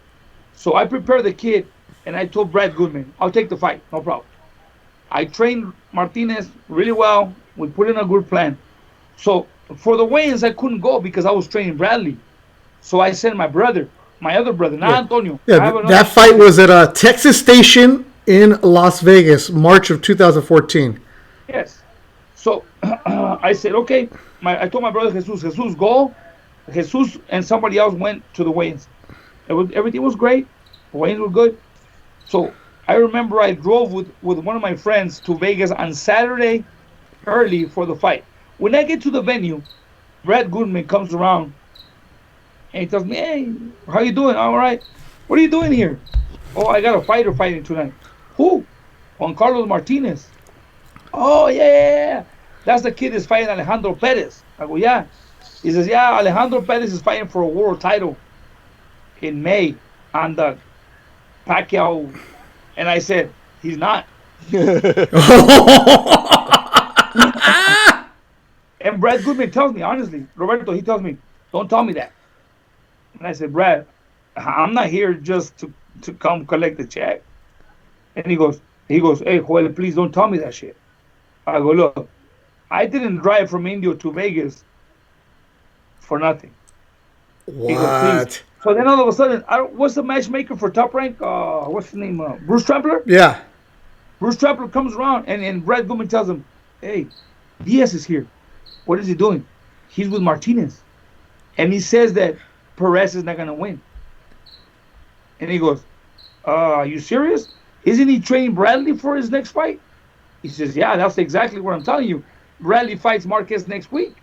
So I prepared the kid, and I told Brad Goodman, "I'll take the fight, no problem." I trained Martinez really well. We put in a good plan. So for the weigh-ins, I couldn't go because I was training Bradley. So I sent my other brother, not Antonio. Yeah, that fight was at a Texas Station in Las Vegas, March of 2014. Yes. So I said, "Okay." I told my brother Jesus, go. Jesus and somebody else went to the weigh-ins. Everything was great. The weigh-ins were good. So I remember I drove with one of my friends to Vegas on Saturday early for the fight. When I get to the venue, Brad Goodman comes around and he tells me, "Hey, how you doing?" "All right." "What are you doing here?" "Oh, I got a fighter fighting tonight." "Who?" "Juan Carlos Martinez." "Oh, yeah. That's the kid that's fighting Alejandro Perez." I go, "Yeah." He says, "Yeah, Alejandro Perez is fighting for a world title in May on the Pacquiao." And I said, "He's not." And Brad Goodman tells me, honestly, Roberto, he tells me, "Don't tell me that." And I said, "Brad, I'm not here just to come collect the check." And he goes, "Hey, Joel, please don't tell me that shit." I go, "Look, I didn't drive from India to Vegas for nothing." What? He goes, "Please." So then all of a sudden, what's the matchmaker for Top Rank? What's his name? Bruce Trampler? Yeah. Bruce Trampler comes around and Brad Goodman tells him, "Hey, Diaz is here." "What is he doing?" "He's with Martinez. And he says that Perez is not going to win." And he goes, "Are you serious? Isn't he training Bradley for his next fight?" He says, "Yeah, that's exactly what I'm telling you. Bradley fights Marquez next week."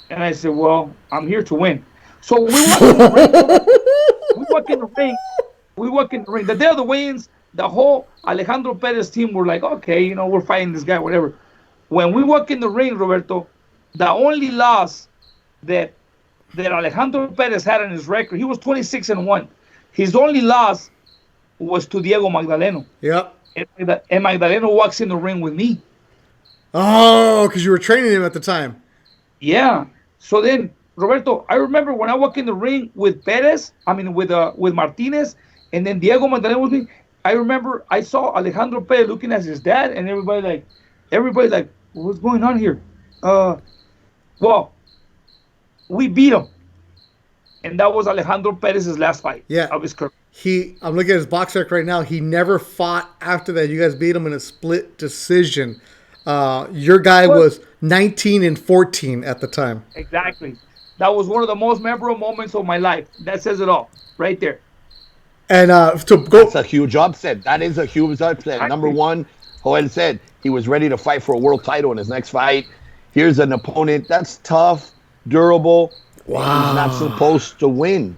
And I said, "Well, I'm here to win." So we walk in the ring. We walk in the ring. The day of the weigh-ins, the whole Alejandro Perez team were like, "Okay, we're fighting this guy, whatever." When we walk in the ring, Roberto, the only loss that that Alejandro Perez had on his record. He was 26-1. His only loss was to Diego Magdaleno. Yep. And Magdaleno walks in the ring with me. Oh, because you were training him at the time. Yeah. So then, Roberto, I remember when I walked in the ring with Perez, with Martinez, and then Diego Magdaleno with me. I remember I saw Alejandro Perez looking at his dad, and everybody like, what's going on here? Well, we beat him, and that was Alejandro Perez's last fight. Yeah. Of his career. I'm looking at his box rec right now. He never fought after that. You guys beat him in a split decision. Your guy was 19-14 at the time. Exactly. That was one of the most memorable moments of my life. That says it all, right there. And to go, that's a huge upset. That is a huge upset. Number one, Joel said he was ready to fight for a world title in his next fight. Here's an opponent that's tough, durable. Wow. He's not supposed to win.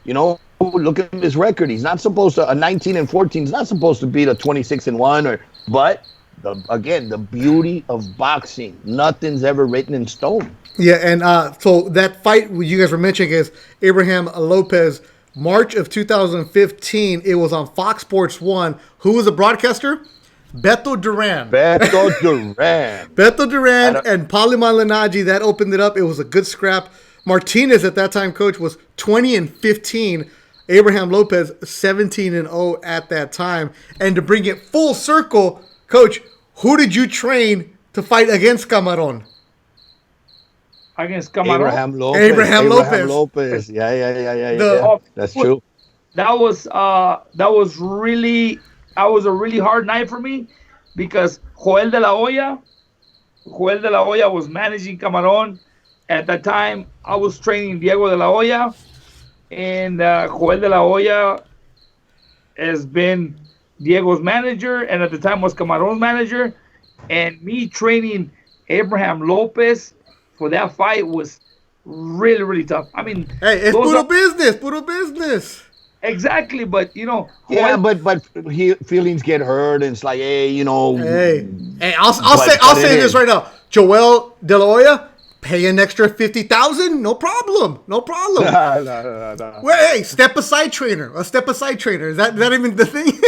You know, look at his record. He's not supposed to. A 19-14 is not supposed to beat a 26-1. But the beauty of boxing, nothing's ever written in stone. Yeah, and so that fight you guys were mentioning is Abraham Lopez, March of 2015. It was on Fox Sports 1. Who was the broadcaster? Beto Duran. Beto Duran. Beto Duran and Paulie Malignaggi. That opened it up. It was a good scrap. Martinez at that time, coach, was 20-15. Abraham Lopez 17-0 at that time. And to bring it full circle, coach, who did you train to fight against Camarón? Against Camarón? Abraham Lopez. Yeah. That's true. That was a really hard night for me because Joel de la Hoya was managing Camarón. At that time, I was training Diego de la Hoya, and Joel de la Hoya has been Diego's manager, and at the time was Camarón's manager. And me training Abraham Lopez for that fight was really, really tough. I mean, hey, it's puro business. Exactly, but yeah, but feelings get hurt, and it's like, hey, Hey, I'll say this right now. Joel de la Hoya, pay an extra $50,000, no problem. No. Well, hey, step aside trainer. Is that even the thing?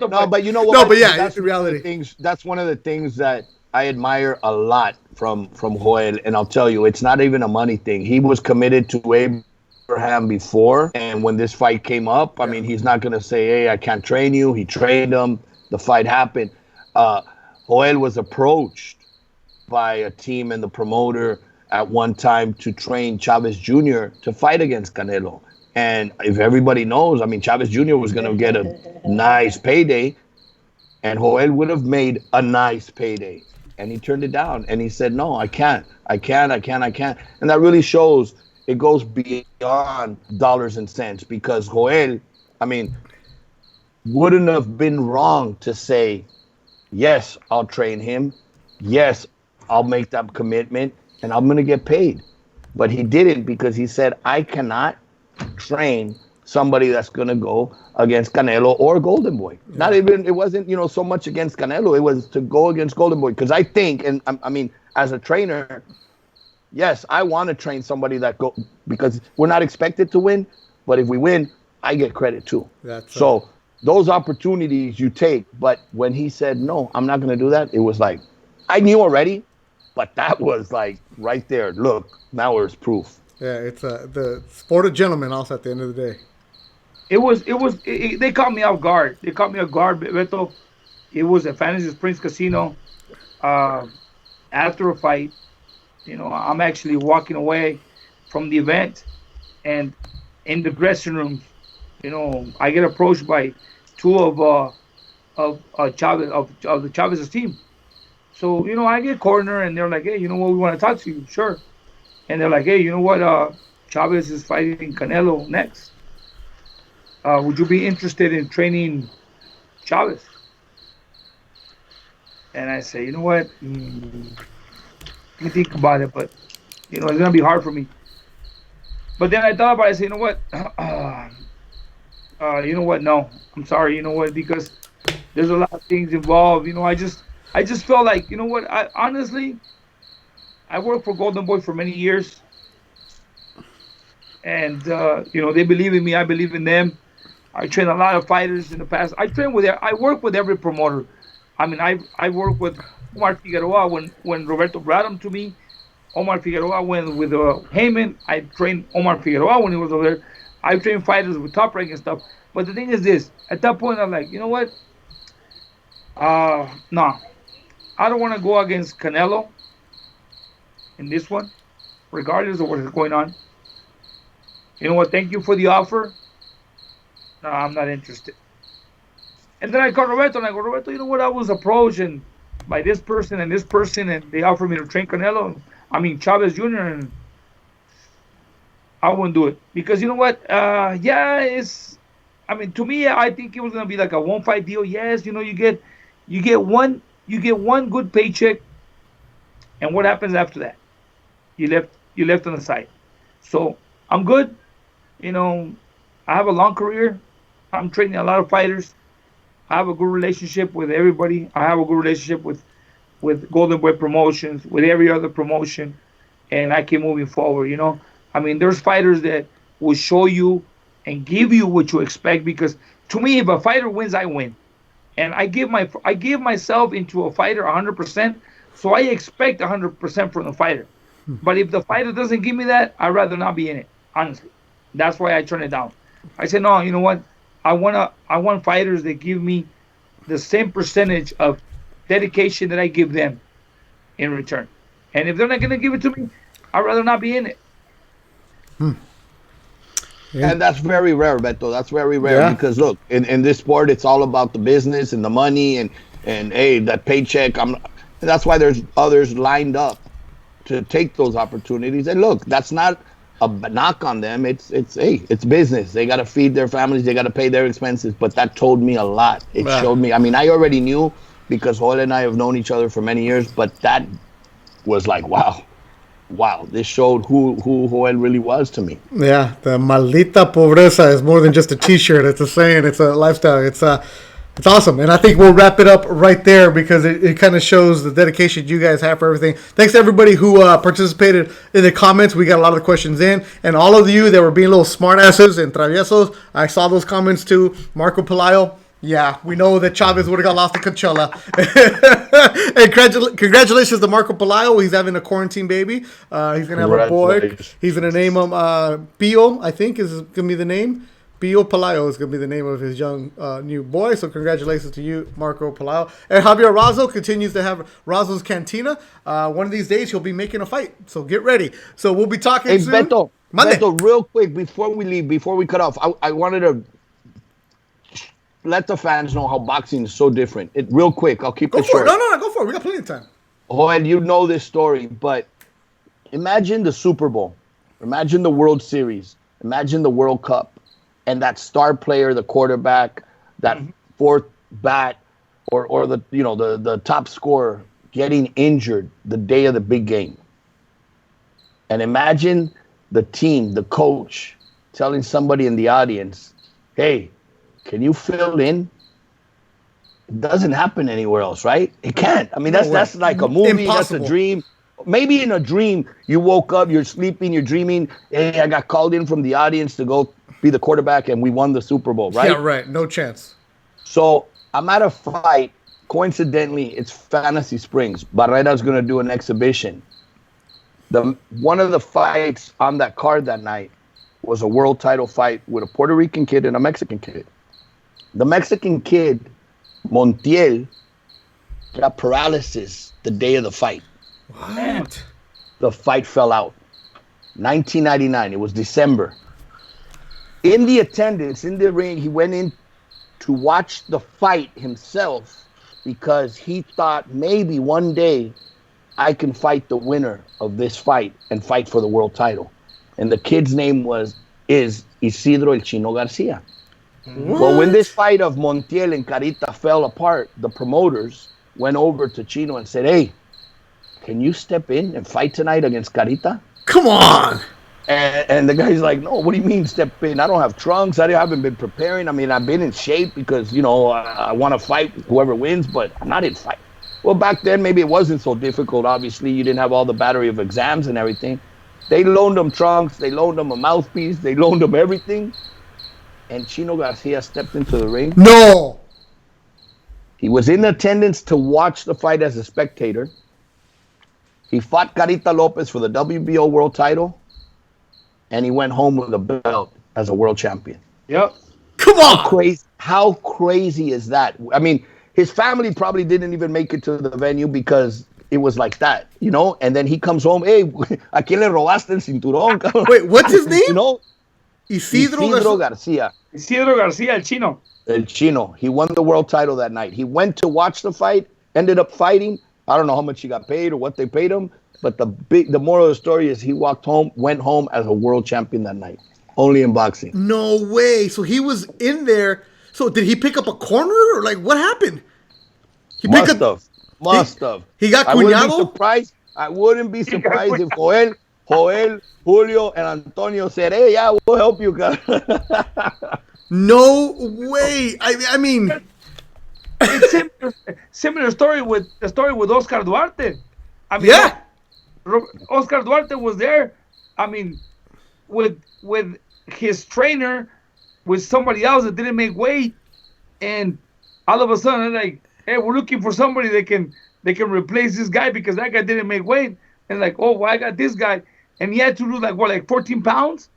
No, but you know what? No, but yeah, that's reality. That's one of the things that I admire a lot from Joel, and I'll tell you, it's not even a money thing. He was committed to Abraham before, and when this fight came up, I mean, he's not going to say, hey, I can't train you. He trained him. The fight happened. Joel was approached by a team and the promoter at one time to train Chavez Jr. to fight against Canelo. And if everybody knows, I mean, Chavez Jr. was going to get a nice payday, and Joel would have made a nice payday. And he turned it down, and he said, no, I can't. And that really shows it goes beyond dollars and cents, because Joel, I mean, wouldn't have been wrong to say, yes, I'll train him. Yes, I'll make that commitment, and I'm going to get paid. But he didn't, because he said, I cannot train somebody that's going to go against Canelo or Golden Boy. Yeah. Not even, it wasn't, so much against Canelo. It was to go against Golden Boy. Because I think, and I mean, as a trainer, yes, I want to train somebody because we're not expected to win, but if we win, I get credit too. So those opportunities you take. But when he said, no, I'm not going to do that, it was like, I knew already, but that was like right there. Look, now there's proof. Yeah, it's the sport of gentlemen also at the end of the day. They caught me off guard. Beto. It was at Fantasy Springs Casino. After a fight, I'm actually walking away from the event, and in the dressing room, I get approached by two of Chavez of the Chavez's team. So I get cornered, and they're like, hey, you know what? We want to talk to you. Sure. And they're like, hey, you know what? Chavez is fighting Canelo next. Would you be interested in training Chavez? And I say, you know what? Let me think about it, but it's gonna be hard for me. But then I thought about it. I said, you know what? No, I'm sorry. You know what? Because there's a lot of things involved. I just felt like, I honestly, I worked for Golden Boy for many years, and they believe in me. I believe in them. I train a lot of fighters in the past. I work with every promoter. I mean, I work with Omar Figueroa when Roberto brought him to me. Omar Figueroa went with Heyman. I trained Omar Figueroa when he was over there. I trained fighters with Top Rank and stuff. But the thing is this: at that point, I'm like, you know what? No, I don't want to go against Canelo in this one, regardless of what's going on. You know what? Thank you for the offer. No, I'm not interested. And then I called Roberto and I go, Roberto, you know what? I was approached and by this person and this person, and they offered me to train Canelo. I mean Chavez Jr. and I wouldn't do it because you know what? Yeah, it's. I mean, to me, I think it was gonna be like a one fight deal. Yes, you get one good paycheck, and what happens after that? You left on the side. So I'm good. You know, I have a long career. I'm training a lot of fighters. I have a good relationship with everybody. I have a good relationship with Golden Boy Promotions, with every other promotion, and I keep moving forward. I mean, there's fighters that will show you and give you what you expect because to me, if a fighter wins, I win, and I give myself into a fighter 100%. So I expect 100% from the fighter. But if the fighter doesn't give me that, I'd rather not be in it. Honestly, that's why I turn it down. I said, no, you know what? I want fighters that give me the same percentage of dedication that I give them in return. And if they're not going to give it to me, I'd rather not be in it. Yeah. And that's very rare, Beto. That's very rare because look, in this sport, it's all about the business and the money and hey, that paycheck. That's why there's others lined up to take those opportunities. And look, that's not a knock on them. It's business. They got to feed their families. They got to pay their expenses. But that told me a lot. It showed me. I mean, I already knew because Joel and I have known each other for many years. But that was like, wow. This showed who Joel really was to me. Yeah, the maldita pobreza is more than just a T-shirt. It's a saying. It's a lifestyle. It's awesome. And I think we'll wrap it up right there because it kind of shows the dedication you guys have for everything. Thanks to everybody who participated in the comments. We got a lot of questions in. And all of you that were being little smartasses and traviesos, I saw those comments too. Marco Pelayo. Yeah, we know that Chavez would have got lost to Coachella. And congratulations to Marco Pelayo. He's having a quarantine baby. He's going to have a boy. He's going to name him Pio, I think is going to be the name. Pio Pelayo is going to be the name of his young new boy. So congratulations to you, Marco Pelayo. And Javier Razo continues to have Razo's Cantina. One of these days, he'll be making a fight. So get ready. So we'll be talking soon. Beto, real quick, before we leave, before we cut off, I wanted to let the fans know how boxing is so different. Real quick, I'll keep it short. No, go for it. We got plenty of time. Oh, and you know this story, but imagine the Super Bowl. Imagine the World Series. Imagine the World Cup. And that star player, the quarterback, that fourth bat, or the top scorer getting injured the day of the big game. And imagine the team, the coach, telling somebody in the audience, hey, can you fill in? It doesn't happen anywhere else, right? It can't. I mean, that's like a movie. Impossible. That's a dream. Maybe in a dream, you woke up, you're sleeping, you're dreaming, hey, I got called in from the audience to go be the quarterback and we won the Super Bowl, right? Yeah, right. No chance. So I'm at a fight. Coincidentally, it's Fantasy Springs. Barrera's going to do an exhibition. One of the fights on that card that night was a world title fight with a Puerto Rican kid and a Mexican kid. The Mexican kid, Montiel, got paralysis the day of the fight. What? The fight fell out. 1999. It was December. In the attendance, in the ring, he went in to watch the fight himself because he thought maybe one day I can fight the winner of this fight and fight for the world title. And the kid's name is Isidro El Chino Garcia. What? Well, when this fight of Montiel and Carita fell apart, the promoters went over to Chino and said, hey, can you step in and fight tonight against Carita? Come on! And the guy's like, no, what do you mean step in? I don't have trunks. I haven't been preparing. I mean, I've been in shape because, I want to fight whoever wins, but I'm not in fight. Well, back then, maybe it wasn't so difficult. Obviously, you didn't have all the battery of exams and everything. They loaned him trunks. They loaned him a mouthpiece. They loaned him everything. And Chino Garcia stepped into the ring. No. He was in attendance to watch the fight as a spectator. He fought Carita Lopez for the WBO world title. And he went home with a belt as a world champion. Yep. Come on. How crazy is that? I mean, his family probably didn't even make it to the venue because it was like that, you know? And then he comes home, hey, ¿a quién le robaste el cinturón? Wait, what's his name? You know? Isidro Garcia. Isidro Garcia, el Chino. El Chino. He won the world title that night. He went to watch the fight, ended up fighting. I don't know how much he got paid or what they paid him, but the moral of the story is he went home as a world champion that night. Only in boxing. No way. So he was in there. So did he pick up a corner or like what happened? Must have. He got cuñado? I wouldn't be surprised if Joel, Julio, and Antonio said, hey, yeah, we'll help you guys. No way. I mean, It's similar story with Oscar Duarte. I mean, yeah. Oscar Duarte was there. I mean, with his trainer, with somebody else that didn't make weight, and all of a sudden, they're like, hey, we're looking for somebody that can replace this guy because that guy didn't make weight. And like, oh, well, I got this guy, and he had to lose like 14 pounds.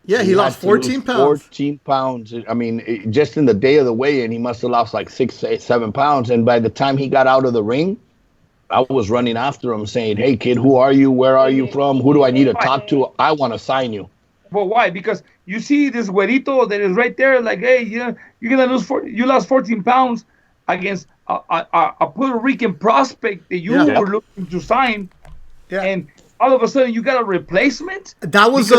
Yeah, he lost 14 pounds. 14 pounds. I mean, just in the day of the weigh-in, he must have lost like 6, 7 pounds. And by the time he got out of the ring, I was running after him saying, hey, kid, who are you? Where are you from? Who do I need to talk to? I want to sign you. But why? Because you see this güerito that is right there, like, hey, you're gonna lose. You lost 14 pounds against a Puerto Rican prospect that you were looking to sign, and all of a sudden you got a replacement. That was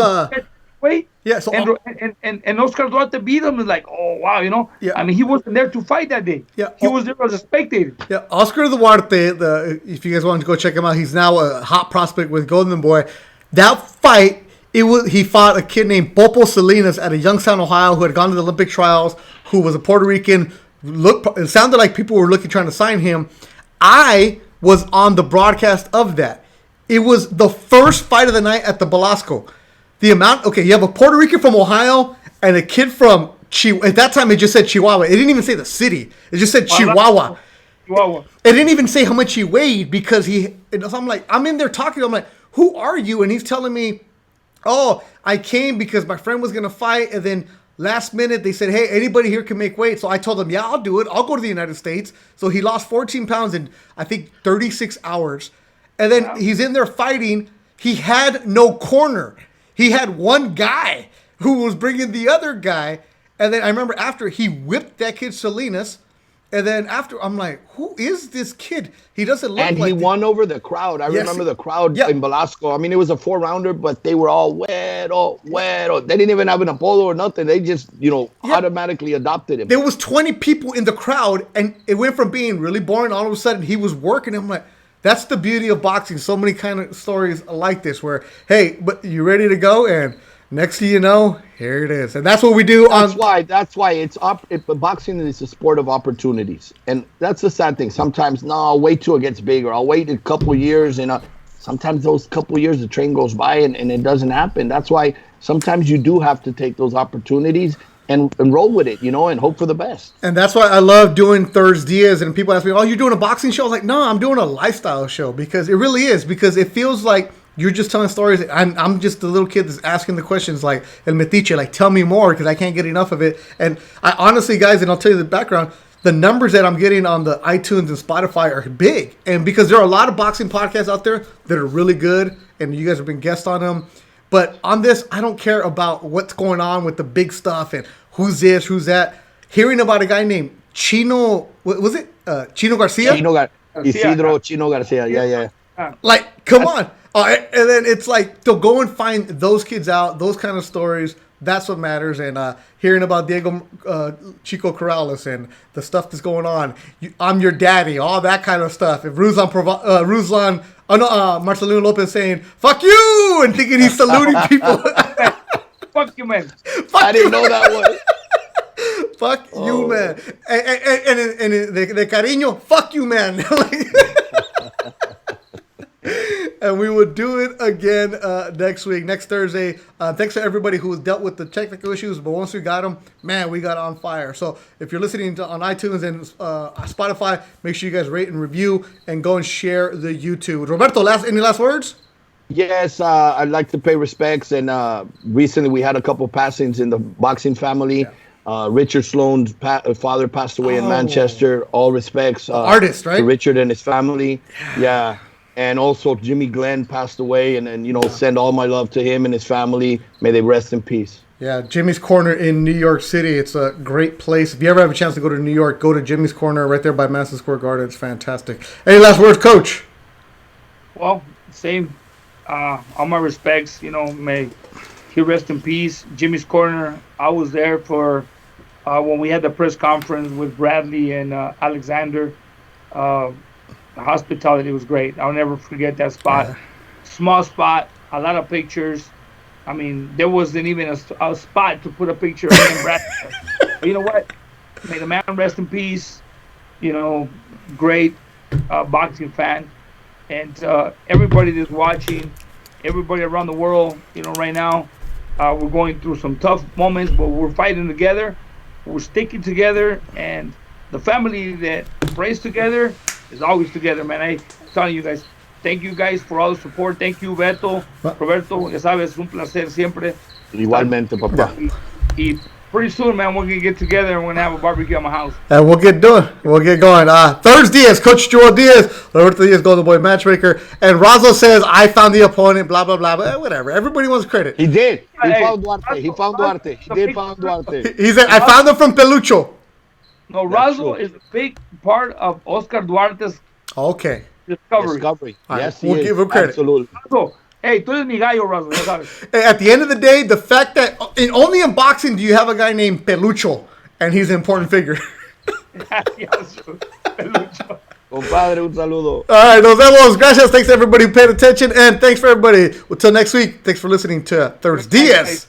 wait. Yeah. So and Oscar Duarte beat him. Is like, oh wow, you know. Yeah. I mean, he wasn't there to fight that day. Yeah. He was there as a spectator. Yeah. Oscar Duarte. If you guys want to go check him out, he's now a hot prospect with Golden Boy. That fight. He fought a kid named Popo Salinas at a Youngstown, Ohio, who had gone to the Olympic trials, who was a Puerto Rican. It sounded like people were trying to sign him. I was on the broadcast of that. It was the first fight of the night at the Belasco. You have a Puerto Rican from Ohio and a kid from Chihuahua. At that time, it just said Chihuahua. It didn't even say the city. It just said Chihuahua. It didn't even say how much he weighed because I'm in there talking. I'm like, who are you? And he's telling me, oh, I came because my friend was going to fight. And then last minute, they said, hey, anybody here can make weight. So I told him, yeah, I'll do it. I'll go to the United States. So he lost 14 pounds in, I think, 36 hours. And then he's in there fighting. He had no corner. He had one guy who was bringing the other guy. And then I remember after he whipped that kid Salinas. And then after, I'm like, who is this kid? He doesn't look and he won over the crowd. I remember the crowd in Belasco. I mean, it was a 4-rounder, but they were all wet. They didn't even have an Apollo or nothing. They just, automatically adopted him. There was 20 people in the crowd, and it went from being really boring. All of a sudden, he was working. I'm like, that's the beauty of boxing. So many kind of stories like this where, hey, but you ready to go? And next thing you know, here it is. And that's what we do. That's why boxing is a sport of opportunities. And that's the sad thing. Sometimes, no, I'll wait till it gets bigger. I'll wait a couple years. And sometimes those couple years, the train goes by and it doesn't happen. That's why sometimes you do have to take those opportunities and roll with it, and hope for the best. And that's why I love doing ThursDIAZ. And people ask me, oh, you're doing a boxing show? I was like, no, I'm doing a lifestyle show because it really is. Because it feels like you're just telling stories. I'm just the little kid that's asking the questions like, El Metiche, like, tell me more because I can't get enough of it. And I honestly, guys, and I'll tell you the background, the numbers that I'm getting on the iTunes and Spotify are big. And because there are a lot of boxing podcasts out there that are really good, and you guys have been guests on them. But on this, I don't care about what's going on with the big stuff and who's this, who's that. Hearing about a guy named Chino, what was it? Chino Garcia? Isidro Chino Garcia, yeah. Like, come on. And then it's like, to go and find those kids out, those kind of stories, that's what matters. And hearing about Diego Chico Corrales and the stuff that's going on, I'm your daddy, all that kind of stuff. If Marcelino Lopez saying, fuck you, and thinking he's saluting people. Fuck you, man. I didn't know that one. Fuck you, man. And de cariño, fuck you, man. And we will do it again next week, next Thursday. Thanks to everybody who has dealt with the technical issues, but once we got them, man, we got on fire. So if you're listening on iTunes and Spotify, make sure you guys rate and review and go and share the YouTube. Roberto, any last words? Yes, I'd like to pay respects. And recently we had a couple passings in the boxing family. Richard Sloan's father passed away in Manchester. All respects. Artist, right? To Richard and his family. Yeah. And also Jimmy Glenn passed away. And send all my love to him and his family. May they rest in peace. Yeah, Jimmy's Corner in New York City. It's a great place. If you ever have a chance to go to New York, go to Jimmy's Corner right there by Madison Square Garden. It's fantastic. Any last words, Coach? Well, same. All my respects. May he rest in peace. Jimmy's Corner. I was there for when we had the press conference with Bradley and Alexander. The hospitality was great. I'll never forget that spot. Yeah. Small spot, a lot of pictures. I mean, there wasn't even a spot to put a picture of him. But you know what? May the man rest in peace. Great boxing fan. And everybody that's watching, everybody around the world, right now, we're going through some tough moments, but we're fighting together. We're sticking together, and the family that prays together is always together, man. I'm telling you guys, thank you guys for all the support. Thank you, Beto, Roberto. Ya sabes, un placer siempre. Igualmente, papá. Y pretty soon, man, we're going to get together and we're going to have a barbecue at my house. And we'll get going. ThursDIAZ, Coach Joel Diaz, Roberto Diaz, Golden Boy Matchmaker. And Razo says, I found the opponent, blah, blah, blah. But whatever. Everybody wants credit. He did. He found Duarte. He did find Duarte. He said, I found him from Pelucho. No, Razo is a big part of Oscar Duarte's discovery. Yes, we'll give him credit. Absolutely. Razo, hey, tú eres mi gallo, Razo. Ya sabes. At the end of the day, the fact that only in boxing do you have a guy named Pelucho, and he's an important figure. Yes, Pelucho. Compadre, un saludo. All right, nos vemos. Gracias. Thanks to everybody who paid attention, and thanks for everybody. Until next week, thanks for listening to ThursDIAZ.